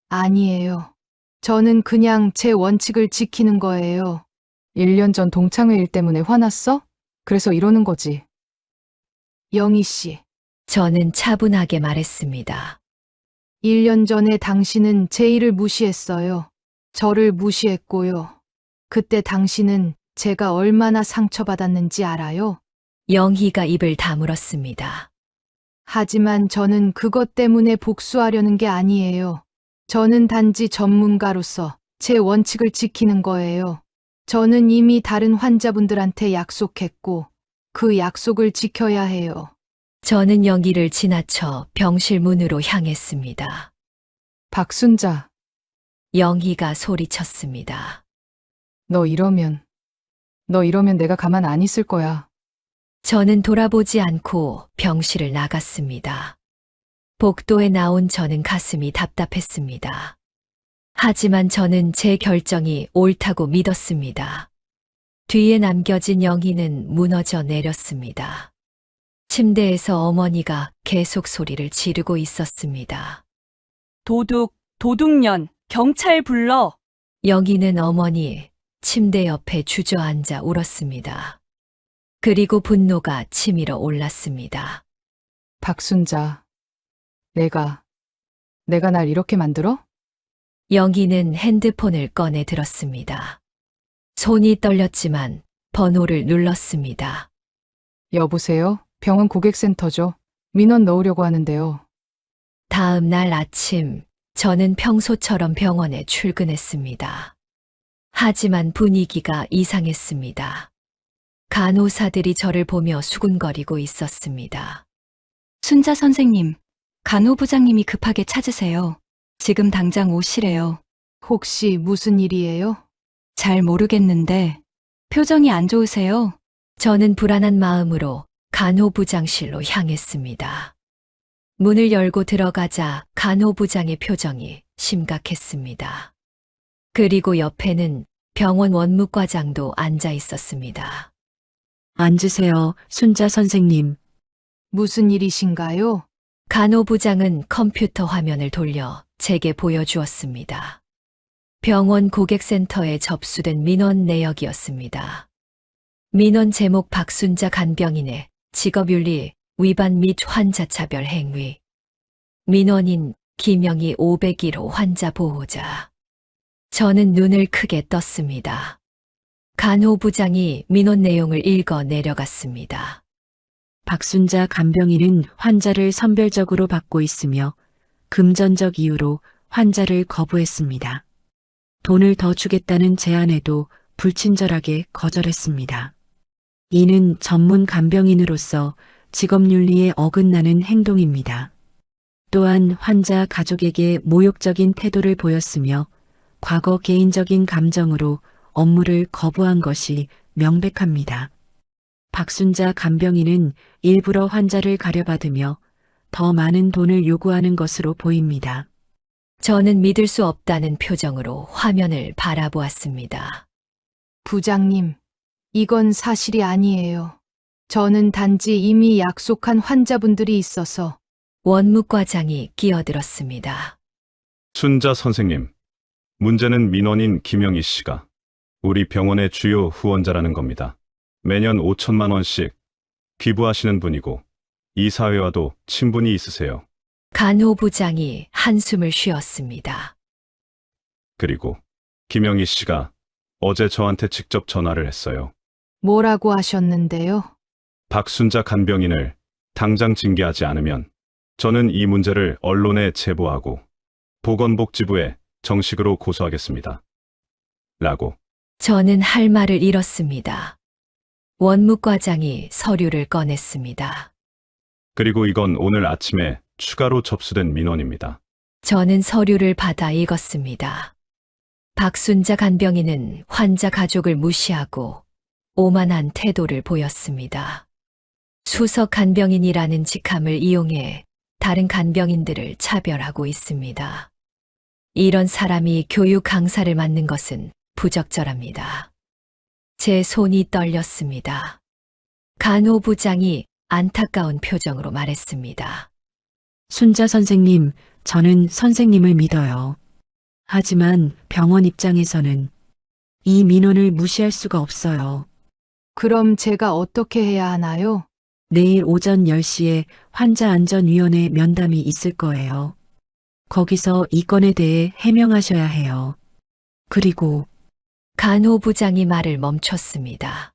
아니에요. 저는 그냥 제 원칙을 지키는 거예요. 1년 전 동창회 일 때문에 화났어? 그래서 이러는 거지. 영희 씨. 저는 차분하게 말했습니다. 1년 전에 당신은 제 일을 무시했어요. 저를 무시했고요. 그때 당신은 제가 얼마나 상처받았는지 알아요? 영희가 입을 다물었습니다. 하지만 저는 그것 때문에 복수하려는 게 아니에요. 저는 단지 전문가로서 제 원칙을 지키는 거예요. 저는 이미 다른 환자분들한테 약속했고 그 약속을 지켜야 해요. 저는 영희를 지나쳐 병실 문으로 향했습니다. 박순자, 영희가 소리쳤습니다. 너 이러면 내가 가만 안 있을 거야. 저는 돌아보지 않고 병실을 나갔습니다. 복도에 나온 저는 가슴이 답답했습니다. 하지만 저는 제 결정이 옳다고 믿었습니다. 뒤에 남겨진 영희는 무너져 내렸습니다. 침대에서 어머니가 계속 소리를 지르고 있었습니다. 도둑년, 경찰 불러. 영희는 어머니 침대 옆에 주저앉아 울었습니다. 그리고 분노가 치밀어 올랐습니다. 박순자, 내가 날 이렇게 만들어? 영희는 핸드폰을 꺼내 들었습니다. 손이 떨렸지만 번호를 눌렀습니다. 여보세요? 병원 고객센터죠. 민원 넣으려고 하는데요. 다음 날 아침 저는 평소처럼 병원에 출근했습니다. 하지만 분위기가 이상했습니다. 간호사들이 저를 보며 수군거리고 있었습니다. 순자 선생님, 간호부장님이 급하게 찾으세요. 지금 당장 오시래요. 혹시 무슨 일이에요? 잘 모르겠는데 표정이 안 좋으세요? 저는 불안한 마음으로 간호부장실로 향했습니다. 문을 열고 들어가자 간호부장의 표정이 심각했습니다. 그리고 옆에는 병원 원무과장도 앉아 있었습니다. 앉으세요, 순자 선생님. 무슨 일이신가요? 간호부장은 컴퓨터 화면을 돌려 제게 보여주었습니다. 병원 고객센터에 접수된 민원 내역이었습니다. 민원 제목 박순자 간병인의 직업윤리 위반 및 환자차별 행위. 민원인 김영희 501호 환자 보호자. 저는 눈을 크게 떴습니다. 간호부장이 민원 내용을 읽어 내려갔습니다. 박순자 간병인은 환자를 선별적으로 받고 있으며 금전적 이유로 환자를 거부했습니다. 돈을 더 주겠다는 제안에도 불친절하게 거절했습니다. 이는 전문 간병인으로서 직업윤리에 어긋나는 행동입니다. 또한 환자 가족에게 모욕적인 태도를 보였으며 과거 개인적인 감정으로 업무를 거부한 것이 명백합니다. 박순자 간병인은 일부러 환자를 가려받으며 더 많은 돈을 요구하는 것으로 보입니다. 저는 믿을 수 없다는 표정으로 화면을 바라보았습니다. 부장님, 이건 사실이 아니에요. 저는 단지 이미 약속한 환자분들이 있어서. 원무과장이 끼어들었습니다. 순자 선생님, 문제는 민원인 김영희 씨가 우리 병원의 주요 후원자라는 겁니다. 매년 5천만 원씩 기부하시는 분이고 이 사회와도 친분이 있으세요. 간호부장이 한숨을 쉬었습니다. 그리고 김영희 씨가 어제 저한테 직접 전화를 했어요. 뭐라고 하셨는데요? 박순자 간병인을 당장 징계하지 않으면 저는 이 문제를 언론에 제보하고 보건복지부에 정식으로 고소하겠습니다. 라고. 저는 할 말을 잃었습니다. 원무과장이 서류를 꺼냈습니다. 그리고 이건 오늘 아침에 추가로 접수된 민원입니다. 저는 서류를 받아 읽었습니다. 박순자 간병인은 환자 가족을 무시하고 오만한 태도를 보였습니다. 수석 간병인이라는 직함을 이용해 다른 간병인들을 차별하고 있습니다. 이런 사람이 교육 강사를 맡는 것은 부적절합니다. 제 손이 떨렸습니다. 간호부장이 안타까운 표정으로 말했습니다. 순자 선생님, 저는 선생님을 믿어요. 하지만 병원 입장에서는 이 민원을 무시할 수가 없어요. 그럼 제가 어떻게 해야 하나요? 내일 오전 10시에 환자안전위원회 면담이 있을 거예요. 거기서 이 건에 대해 해명하셔야 해요. 그리고 간호부장이 말을 멈췄습니다.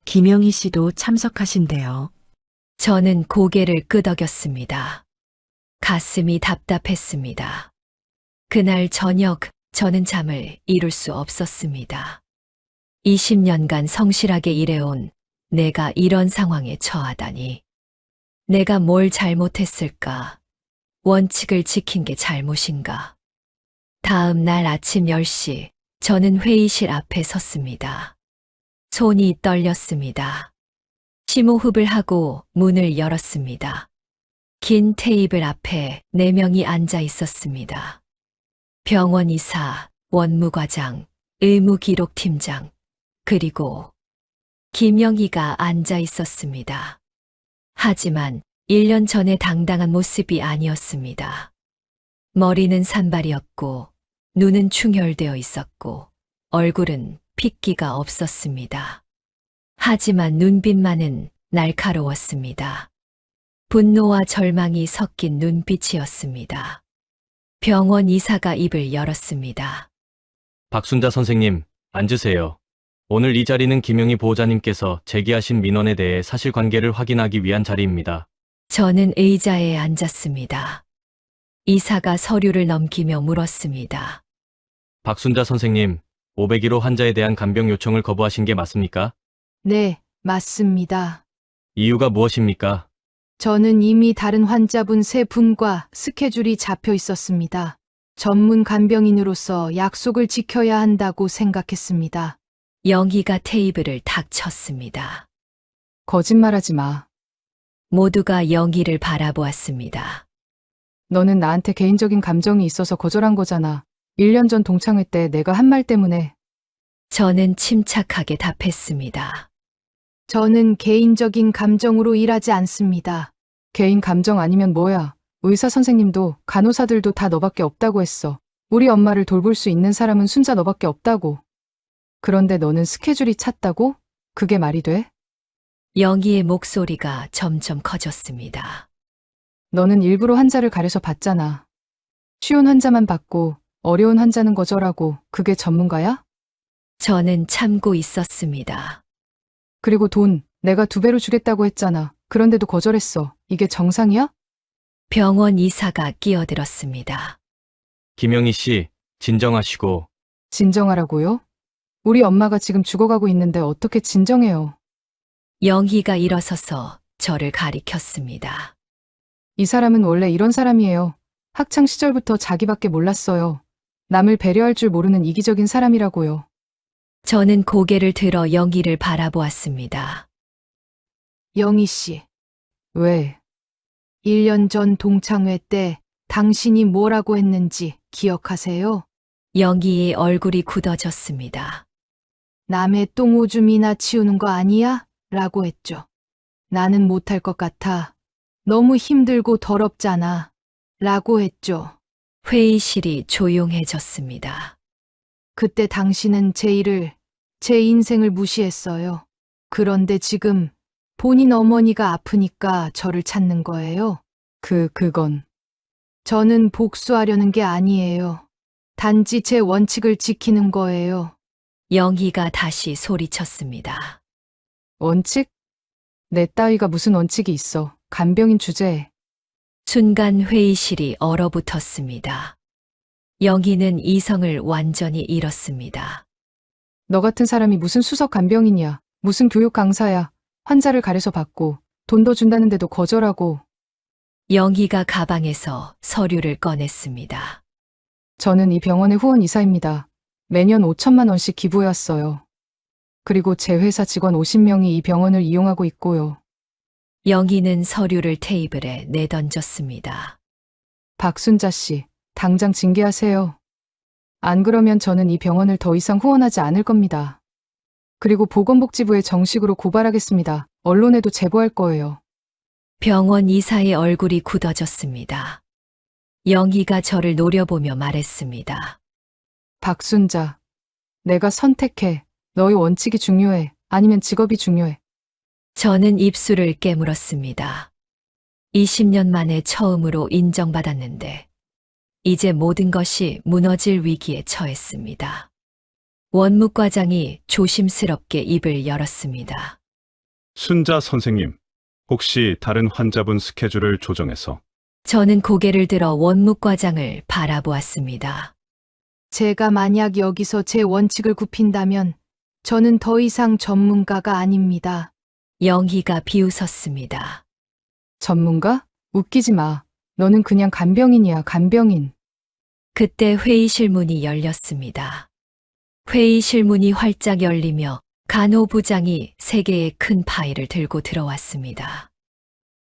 김영희 씨도 참석하신대요. 저는 고개를 끄덕였습니다. 가슴이 답답했습니다. 그날 저녁 저는 잠을 이룰 수 없었습니다. 20년간 성실하게 일해온 내가 이런 상황에 처하다니. 내가 뭘 잘못했을까? 원칙을 지킨 게 잘못인가? 다음 날 아침 10시 저는 회의실 앞에 섰습니다. 손이 떨렸습니다. 심호흡을 하고 문을 열었습니다. 긴 테이블 앞에 4명이 앉아 있었습니다. 병원 의사, 원무과장, 의무기록팀장, 그리고 김영희가 앉아 있었습니다. 하지만 1년 전의 당당한 모습이 아니었습니다. 머리는 산발이었고, 눈은 충혈되어 있었고, 얼굴은 핏기가 없었습니다. 하지만 눈빛만은 날카로웠습니다. 분노와 절망이 섞인 눈빛이었습니다. 병원 의사가 입을 열었습니다. 박순자 선생님, 앉으세요. 오늘 이 자리는 김영희 보호자님께서 제기하신 민원에 대해 사실관계를 확인하기 위한 자리입니다. 저는 의자에 앉았습니다. 의사가 서류를 넘기며 물었습니다. 박순자 선생님, 501호 환자에 대한 간병 요청을 거부하신 게 맞습니까? 네, 맞습니다. 이유가 무엇입니까? 저는 이미 다른 환자분 3분과 스케줄이 잡혀 있었습니다. 전문 간병인으로서 약속을 지켜야 한다고 생각했습니다. 영희가 테이블을 탁 쳤습니다. 거짓말하지 마. 모두가 영희를 바라보았습니다. 너는 나한테 개인적인 감정이 있어서 거절한 거잖아. 1년 전 동창회 때 내가 한 말 때문에. 저는 침착하게 답했습니다. 저는 개인적인 감정으로 일하지 않습니다. 개인 감정 아니면 뭐야. 의사 선생님도 간호사들도 다 너밖에 없다고 했어. 우리 엄마를 돌볼 수 있는 사람은 순자 너밖에 없다고. 그런데 너는 스케줄이 찼다고? 그게 말이 돼? 영희의 목소리가 점점 커졌습니다. 너는 일부러 환자를 가려서 봤잖아. 쉬운 환자만 받고 어려운 환자는 거절하고. 그게 전문가야? 저는 참고 있었습니다. 그리고 돈 내가 2배로 주겠다고 했잖아. 그런데도 거절했어. 이게 정상이야? 병원 의사가 끼어들었습니다. 김영희 씨, 진정하시고. 진정하라고요? 우리 엄마가 지금 죽어가고 있는데 어떻게 진정해요? 영희가 일어서서 저를 가리켰습니다. 이 사람은 원래 이런 사람이에요. 학창 시절부터 자기밖에 몰랐어요. 남을 배려할 줄 모르는 이기적인 사람이라고요. 저는 고개를 들어 영희를 바라보았습니다. 영희 씨. 왜? 1년 전 동창회 때 당신이 뭐라고 했는지 기억하세요? 영희의 얼굴이 굳어졌습니다. 남의 똥오줌이나 치우는 거 아니야? 라고 했죠. 나는 못할 것 같아. 너무 힘들고 더럽잖아. 라고 했죠. 회의실이 조용해졌습니다. 그때 당신은 제 인생을 무시했어요. 그런데 지금 본인 어머니가 아프니까 저를 찾는 거예요. 그건. 저는 복수하려는 게 아니에요. 단지 제 원칙을 지키는 거예요. 영희가 다시 소리쳤습니다. 원칙? 내 따위가 무슨 원칙이 있어. 간병인 주제에. 순간 회의실이 얼어붙었습니다. 영희는 이성을 완전히 잃었습니다. 너 같은 사람이 무슨 수석 간병인이야. 무슨 교육 강사야. 환자를 가려서 받고 돈 더 준다는데도 거절하고. 영희가 가방에서 서류를 꺼냈습니다. 저는 이 병원의 후원 이사입니다. 매년 5천만 원씩 기부해왔어요. 그리고 제 회사 직원 50명이 이 병원을 이용하고 있고요. 영희는 서류를 테이블에 내던졌습니다. 박순자 씨, 당장 징계하세요. 안 그러면 저는 이 병원을 더 이상 후원하지 않을 겁니다. 그리고 보건복지부에 정식으로 고발하겠습니다. 언론에도 제보할 거예요. 병원 이사의 얼굴이 굳어졌습니다. 영희가 저를 노려보며 말했습니다. 박순자, 내가 선택해. 너의 원칙이 중요해. 아니면 직업이 중요해. 저는 입술을 깨물었습니다. 20년 만에 처음으로 인정받았는데 이제 모든 것이 무너질 위기에 처했습니다. 원무과장이 조심스럽게 입을 열었습니다. 순자 선생님, 혹시 다른 환자분 스케줄을 조정해서 저는 고개를 들어 원무과장을 바라보았습니다. 제가 만약 여기서 제 원칙을 굽힌다면 저는 더 이상 전문가가 아닙니다. 영희가 비웃었습니다. 전문가? 웃기지 마. 너는 그냥 간병인이야, 간병인. 그때 회의실 문이 열렸습니다. 회의실 문이 활짝 열리며 간호부장이 3개의 큰 파일을 들고 들어왔습니다.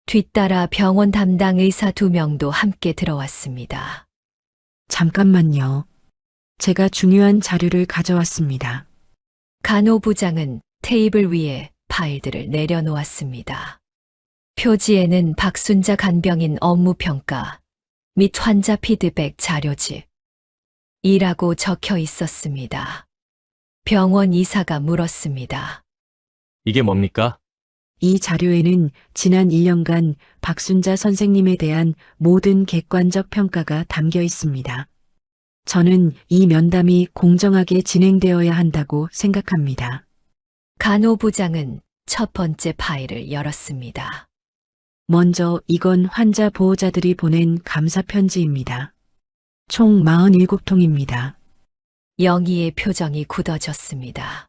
뒤따라 병원 담당 의사 2명도 함께 들어왔습니다. 잠깐만요. 제가 중요한 자료를 가져왔습니다. 간호부장은 테이블 위에 파일들을 내려놓았습니다. 표지에는 박순자 간병인 업무평가 및 환자 피드백 자료집 이라고 적혀 있었습니다. 병원 이사가 물었습니다. 이게 뭡니까? 이 자료에는 지난 1년간 박순자 선생님에 대한 모든 객관적 평가가 담겨 있습니다. 저는 이 면담이 공정하게 진행되어야 한다고 생각합니다. 간호부장은 첫 번째 파일을 열었습니다. 먼저 이건 환자 보호자들이 보낸 감사 편지입니다. 총 47통입니다. 영희의 표정이 굳어졌습니다.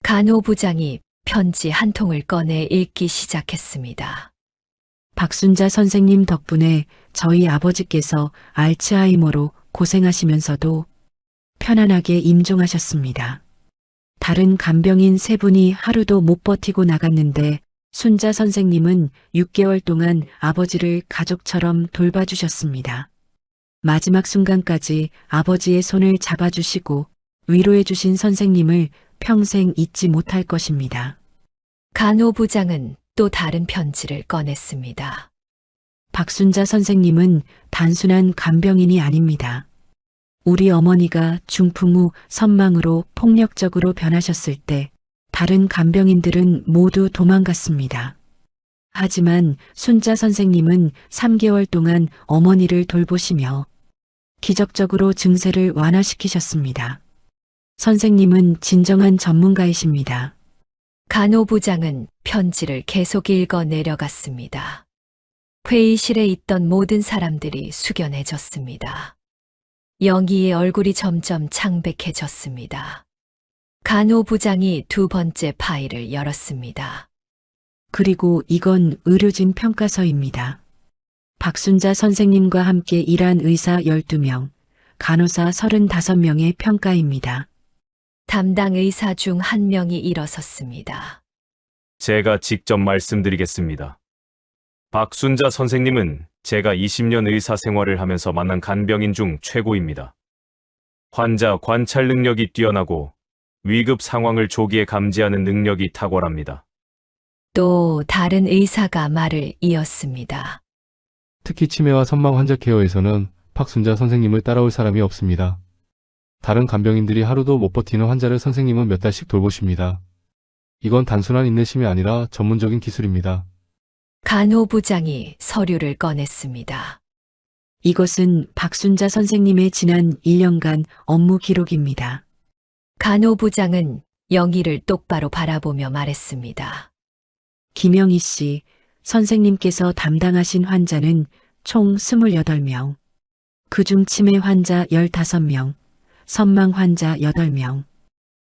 간호부장이 편지 한 통을 꺼내 읽기 시작했습니다. 박순자 선생님 덕분에 저희 아버지께서 알츠하이머로 고생하시면서도 편안하게 임종하셨습니다. 다른 간병인 3분이 하루도 못 버티고 나갔는데 순자 선생님은 6개월 동안 아버지를 가족처럼 돌봐주셨습니다. 마지막 순간까지 아버지의 손을 잡아주시고 위로해주신 선생님을 평생 잊지 못할 것입니다. 간호부장은 또 다른 편지를 꺼냈습니다. 박순자 선생님은 단순한 간병인이 아닙니다. 우리 어머니가 중풍 후 선망으로 폭력적으로 변하셨을 때 다른 간병인들은 모두 도망갔습니다. 하지만 순자 선생님은 3개월 동안 어머니를 돌보시며 기적적으로 증세를 완화시키셨습니다. 선생님은 진정한 전문가이십니다. 간호부장은 편지를 계속 읽어 내려갔습니다. 회의실에 있던 모든 사람들이 숙연해졌습니다. 영희의 얼굴이 점점 창백해졌습니다. 간호부장이 두 번째 파일을 열었습니다. 그리고 이건 의료진 평가서입니다. 박순자 선생님과 함께 일한 의사 12명, 간호사 35명의 평가입니다. 담당 의사 중 한 명이 일어섰습니다. 제가 직접 말씀드리겠습니다. 박순자 선생님은 제가 20년 의사 생활을 하면서 만난 간병인 중 최고입니다. 환자 관찰 능력이 뛰어나고 위급 상황을 조기에 감지하는 능력이 탁월합니다. 또 다른 의사가 말을 이었습니다. 특히 치매와 선망 환자 케어에서는 박순자 선생님을 따라올 사람이 없습니다. 다른 간병인들이 하루도 못 버티는 환자를 선생님은 몇 달씩 돌보십니다. 이건 단순한 인내심이 아니라 전문적인 기술입니다. 간호부장이 서류를 꺼냈습니다. 이것은 박순자 선생님의 지난 1년간 업무 기록입니다. 간호부장은 영희를 똑바로 바라보며 말했습니다. 김영희 씨, 선생님께서 담당하신 환자는 총 28명. 그중 치매 환자 15명, 선망 환자 8명.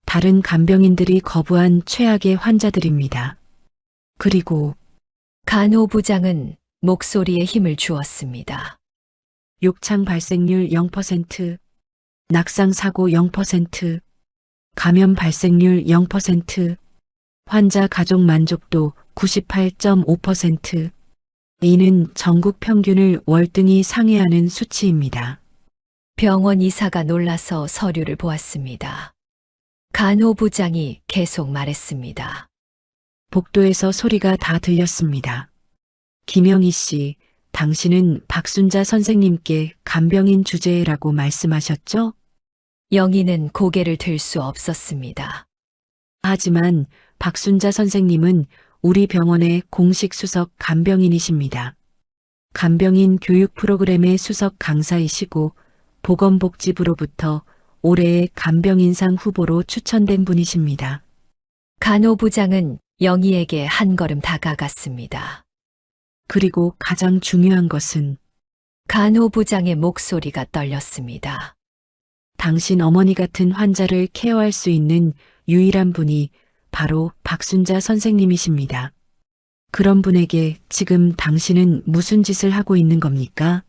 다른 간병인들이 거부한 최악의 환자들입니다. 그리고 간호부장은 목소리에 힘을 주었습니다. 욕창 발생률 0%, 낙상 사고 0%, 감염 발생률 0%, 환자 가족 만족도 98.5%. 이는 전국 평균을 월등히 상회하는 수치입니다. 병원 의사가 놀라서 서류를 보았습니다. 간호부장이 계속 말했습니다. 복도에서 소리가 다 들렸습니다. 김영희 씨, 당신은 박순자 선생님께 간병인 주제라고 말씀하셨죠? 영희는 고개를 들 수 없었습니다. 하지만 박순자 선생님은 우리 병원의 공식 수석 간병인이십니다. 간병인 교육 프로그램의 수석 강사이시고 보건복지부로부터 올해의 간병인상 후보로 추천된 분이십니다. 간호부장은 영희에게 한 걸음 다가갔습니다. 그리고 가장 중요한 것은 간호부장의 목소리가 떨렸습니다. 당신 어머니 같은 환자를 케어할 수 있는 유일한 분이 바로 박순자 선생님이십니다. 그런 분에게 지금 당신은 무슨 짓을 하고 있는 겁니까?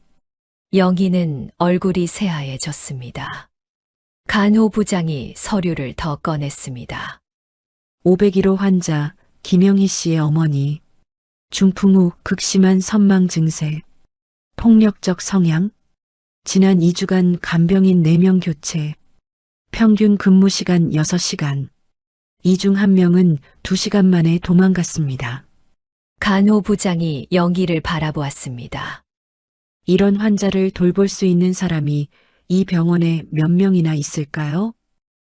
영희는 얼굴이 새하얘졌습니다. 간호부장이 서류를 더 꺼냈습니다. 501호 환자 김영희 씨의 어머니, 중풍 후 극심한 선망 증세, 폭력적 성향, 지난 2주간 간병인 4명 교체, 평균 근무 시간 6시간, 이 중 1명은 2시간 만에 도망갔습니다. 간호부장이 영희를 바라보았습니다. 이런 환자를 돌볼 수 있는 사람이 이 병원에 몇 명이나 있을까요?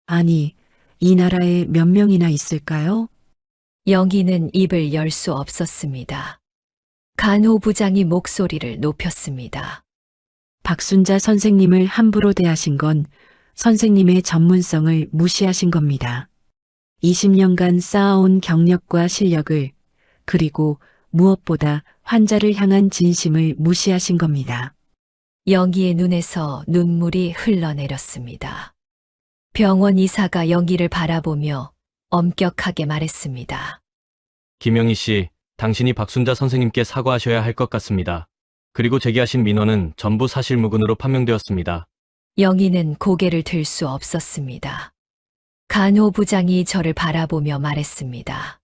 아니, 이 나라에 몇 명이나 있을까요? 영희는 입을 열 수 없었습니다. 간호부장이 목소리를 높였습니다. 박순자 선생님을 함부로 대하신 건 선생님의 전문성을 무시하신 겁니다. 20년간 쌓아온 경력과 실력을, 그리고 무엇보다 환자를 향한 진심을 무시하신 겁니다. 영희의 눈에서 눈물이 흘러내렸습니다. 병원 의사가 영희를 바라보며 엄격하게 말했습니다. 김영희 씨, 당신이 박순자 선생님께 사과하셔야 할 것 같습니다. 그리고 제기하신 민원은 전부 사실무근으로 판명되었습니다. 영희는 고개를 들 수 없었습니다. 간호부장이 저를 바라보며 말했습니다.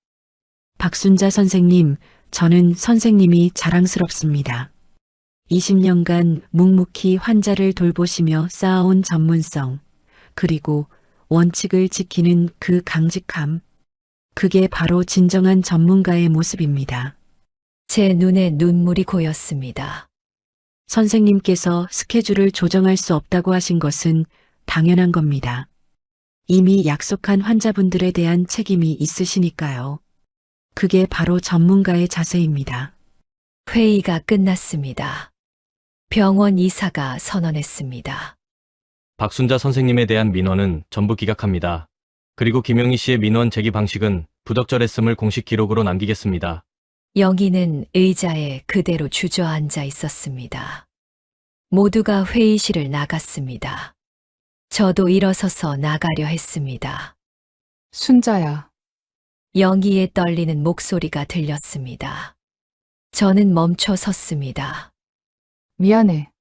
박순자 선생님, 저는 선생님이 자랑스럽습니다. 20년간 묵묵히 환자를 돌보시며 쌓아온 전문성, 그리고 원칙을 지키는 그 강직함. 그게 바로 진정한 전문가의 모습입니다. 제 눈에 눈물이 고였습니다. 선생님께서 스케줄을 조정할 수 없다고 하신 것은 당연한 겁니다. 이미 약속한 환자분들에 대한 책임이 있으시니까요. 그게 바로 전문가의 자세입니다. 회의가 끝났습니다. 병원 이사가 선언했습니다. 박순자 선생님에 대한 민원은 전부 기각합니다. 그리고 김영희 씨의 민원 제기 방식은 부적절했음을 공식 기록으로 남기겠습니다. 영희는 의자에 그대로 주저앉아 있었습니다. 모두가 회의실을 나갔습니다. 저도 일어서서 나가려 했습니다. 순자야, 영희의 떨리는 목소리가 들렸습니다. 저는 멈춰 섰습니다. 미안해.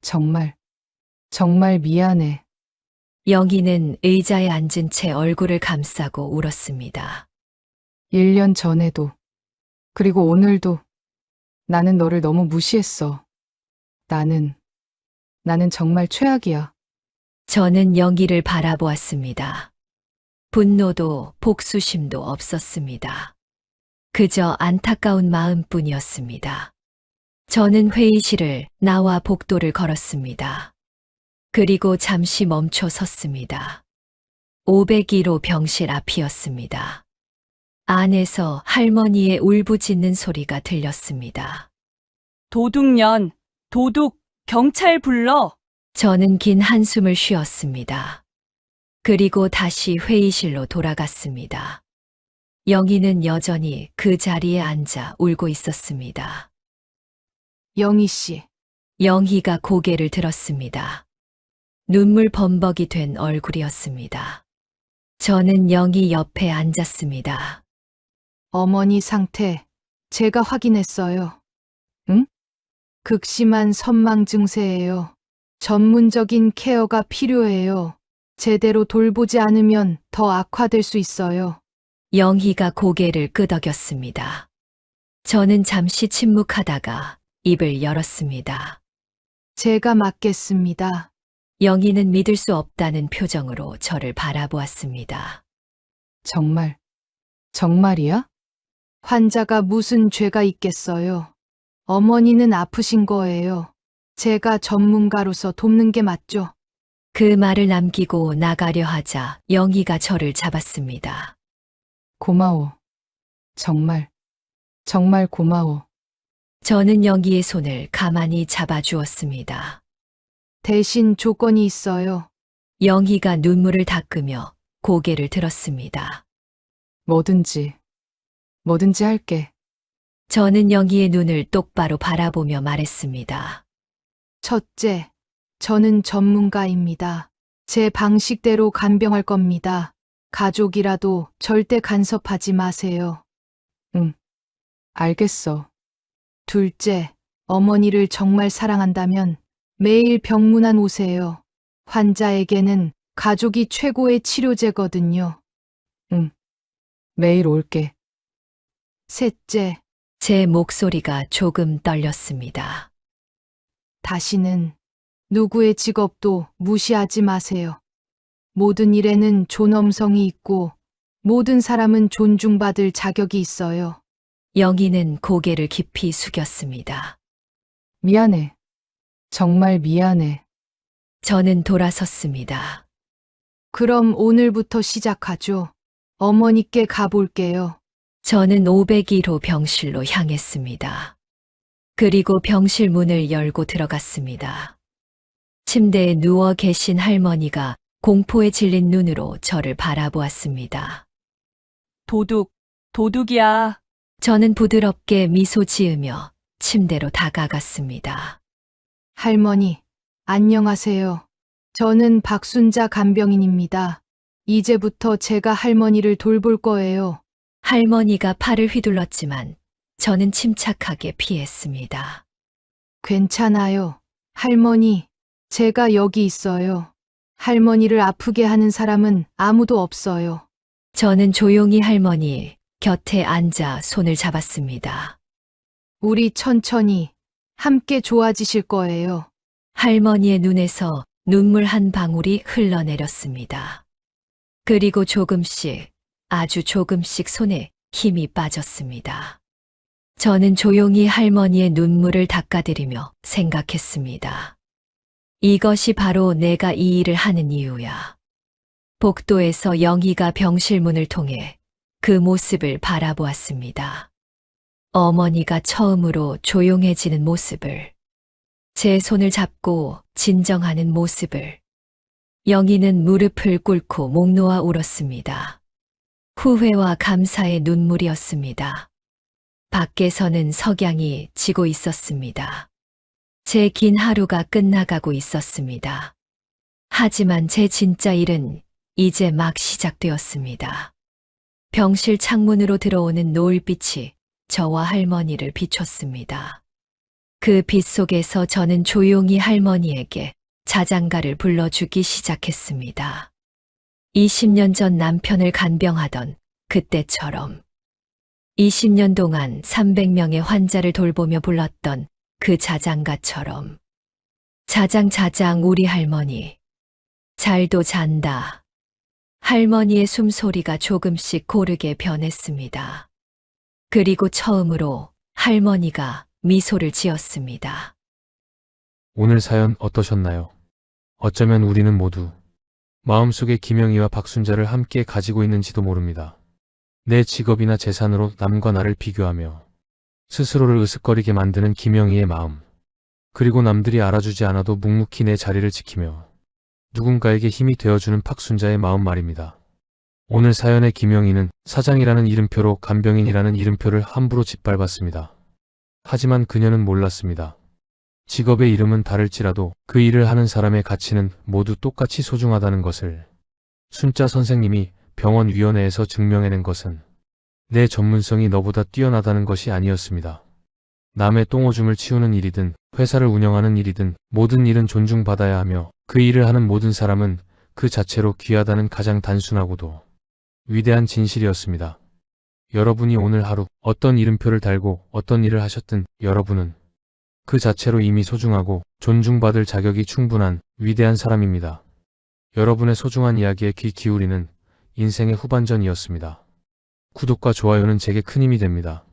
정말, 정말 미안해. 영희는 의자에 앉은 채 얼굴을 감싸고 울었습니다. 1년 전에도, 그리고 오늘도 나는 너를 너무 무시했어. 나는 정말 최악이야. 저는 영희를 바라보았습니다. 분노도 복수심도 없었습니다. 그저 안타까운 마음뿐이었습니다. 저는 회의실을 나와 복도를 걸었습니다. 그리고 잠시 멈춰 섰습니다. 501호 병실 앞이었습니다. 안에서 할머니의 울부짖는 소리가 들렸습니다. 도둑년, 도둑, 경찰 불러. 저는 긴 한숨을 쉬었습니다. 그리고 다시 회의실로 돌아갔습니다. 영희는 여전히 그 자리에 앉아 울고 있었습니다. 영희 씨, 영희가 고개를 들었습니다. 눈물 범벅이 된 얼굴이었습니다. 저는 영희 옆에 앉았습니다. 어머니 상태 제가 확인했어요. 응? 극심한 선망 증세예요. 전문적인 케어가 필요해요. 제대로 돌보지 않으면 더 악화될 수 있어요. 영희가 고개를 끄덕였습니다. 저는 잠시 침묵하다가 입을 열었습니다. 제가 맡겠습니다. 영희는 믿을 수 없다는 표정으로 저를 바라보았습니다. 정말, 정말이야? 환자가 무슨 죄가 있겠어요? 어머니는 아프신 거예요. 제가 전문가로서 돕는 게 맞죠? 그 말을 남기고 나가려 하자 영희가 저를 잡았습니다. 고마워. 정말, 정말 고마워. 저는 영희의 손을 가만히 잡아주었습니다. 대신 조건이 있어요. 영희가 눈물을 닦으며 고개를 들었습니다. 뭐든지 할게. 저는 영희의 눈을 똑바로 바라보며 말했습니다. 첫째, 저는 전문가입니다. 제 방식대로 간병할 겁니다. 가족이라도 절대 간섭하지 마세요. 응, 알겠어. 둘째, 어머니를 정말 사랑한다면 매일 병문안 오세요. 환자에게는 가족이 최고의 치료제거든요. 응, 매일 올게. 셋째, 제 목소리가 조금 떨렸습니다. 다시는 누구의 직업도 무시하지 마세요. 모든 일에는 존엄성이 있고 모든 사람은 존중받을 자격이 있어요. 영희는 고개를 깊이 숙였습니다. 미안해. 정말 미안해. 저는 돌아섰습니다. 그럼 오늘부터 시작하죠. 어머니께 가볼게요. 저는 501호 병실로 향했습니다. 그리고 병실 문을 열고 들어갔습니다. 침대에 누워 계신 할머니가 공포에 질린 눈으로 저를 바라보았습니다. 도둑이야. 저는 부드럽게 미소 지으며 침대로 다가갔습니다. 할머니, 안녕하세요. 저는 박순자 간병인입니다. 이제부터 제가 할머니를 돌볼 거예요. 할머니가 팔을 휘둘렀지만 저는 침착하게 피했습니다. 괜찮아요. 할머니, 제가 여기 있어요. 할머니를 아프게 하는 사람은 아무도 없어요. 저는 조용히 할머니 곁에 앉아 손을 잡았습니다. 우리 천천히 함께 좋아지실 거예요. 할머니의 눈에서 눈물 한 방울이 흘러내렸습니다. 그리고 조금씩, 아주 조금씩 손에 힘이 빠졌습니다. 저는 조용히 할머니의 눈물을 닦아드리며 생각했습니다. 이것이 바로 내가 이 일을 하는 이유야. 복도에서 영희가 병실문을 통해 그 모습을 바라보았습니다. 어머니가 처음으로 조용해지는 모습을, 제 손을 잡고 진정하는 모습을. 영희는 무릎을 꿇고 목 놓아 울었습니다. 후회와 감사의 눈물이었습니다. 밖에서는 석양이 지고 있었습니다. 제 긴 하루가 끝나가고 있었습니다. 하지만 제 진짜 일은 이제 막 시작되었습니다. 병실 창문으로 들어오는 노을빛이 저와 할머니를 비췄습니다. 그 빛 속에서 저는 조용히 할머니에게 자장가를 불러주기 시작했습니다. 20년 전 남편을 간병하던 그때처럼 20년 동안 300명의 환자를 돌보며 불렀던 그 자장가처럼. 자장 우리 할머니 잘도 잔다. 할머니의 숨소리가 조금씩 고르게 변했습니다. 그리고 처음으로 할머니가 미소를 지었습니다. 오늘 사연 어떠셨나요? 어쩌면 우리는 모두 마음속에 김영희와 박순자를 함께 가지고 있는지도 모릅니다. 내 직업이나 재산으로 남과 나를 비교하며 스스로를 으쓱거리게 만드는 김영희의 마음. 그리고 남들이 알아주지 않아도 묵묵히 내 자리를 지키며 누군가에게 힘이 되어주는 박순자의 마음 말입니다. 오늘 사연의 김영희는 사장이라는 이름표로 간병인이라는 이름표를 함부로 짓밟았습니다. 하지만 그녀는 몰랐습니다. 직업의 이름은 다를지라도 그 일을 하는 사람의 가치는 모두 똑같이 소중하다는 것을. 순자 선생님이 병원위원회에서 증명해낸 것은 내 전문성이 너보다 뛰어나다는 것이 아니었습니다. 남의 똥오줌을 치우는 일이든 회사를 운영하는 일이든 모든 일은 존중받아야 하며 그 일을 하는 모든 사람은 그 자체로 귀하다는 가장 단순하고도 위대한 진실이었습니다. 여러분이 오늘 하루 어떤 이름표를 달고 어떤 일을 하셨든 여러분은 그 자체로 이미 소중하고 존중받을 자격이 충분한 위대한 사람입니다. 여러분의 소중한 이야기에 귀 기울이는 인생의 후반전이었습니다. 구독과 좋아요는 제게 큰 힘이 됩니다.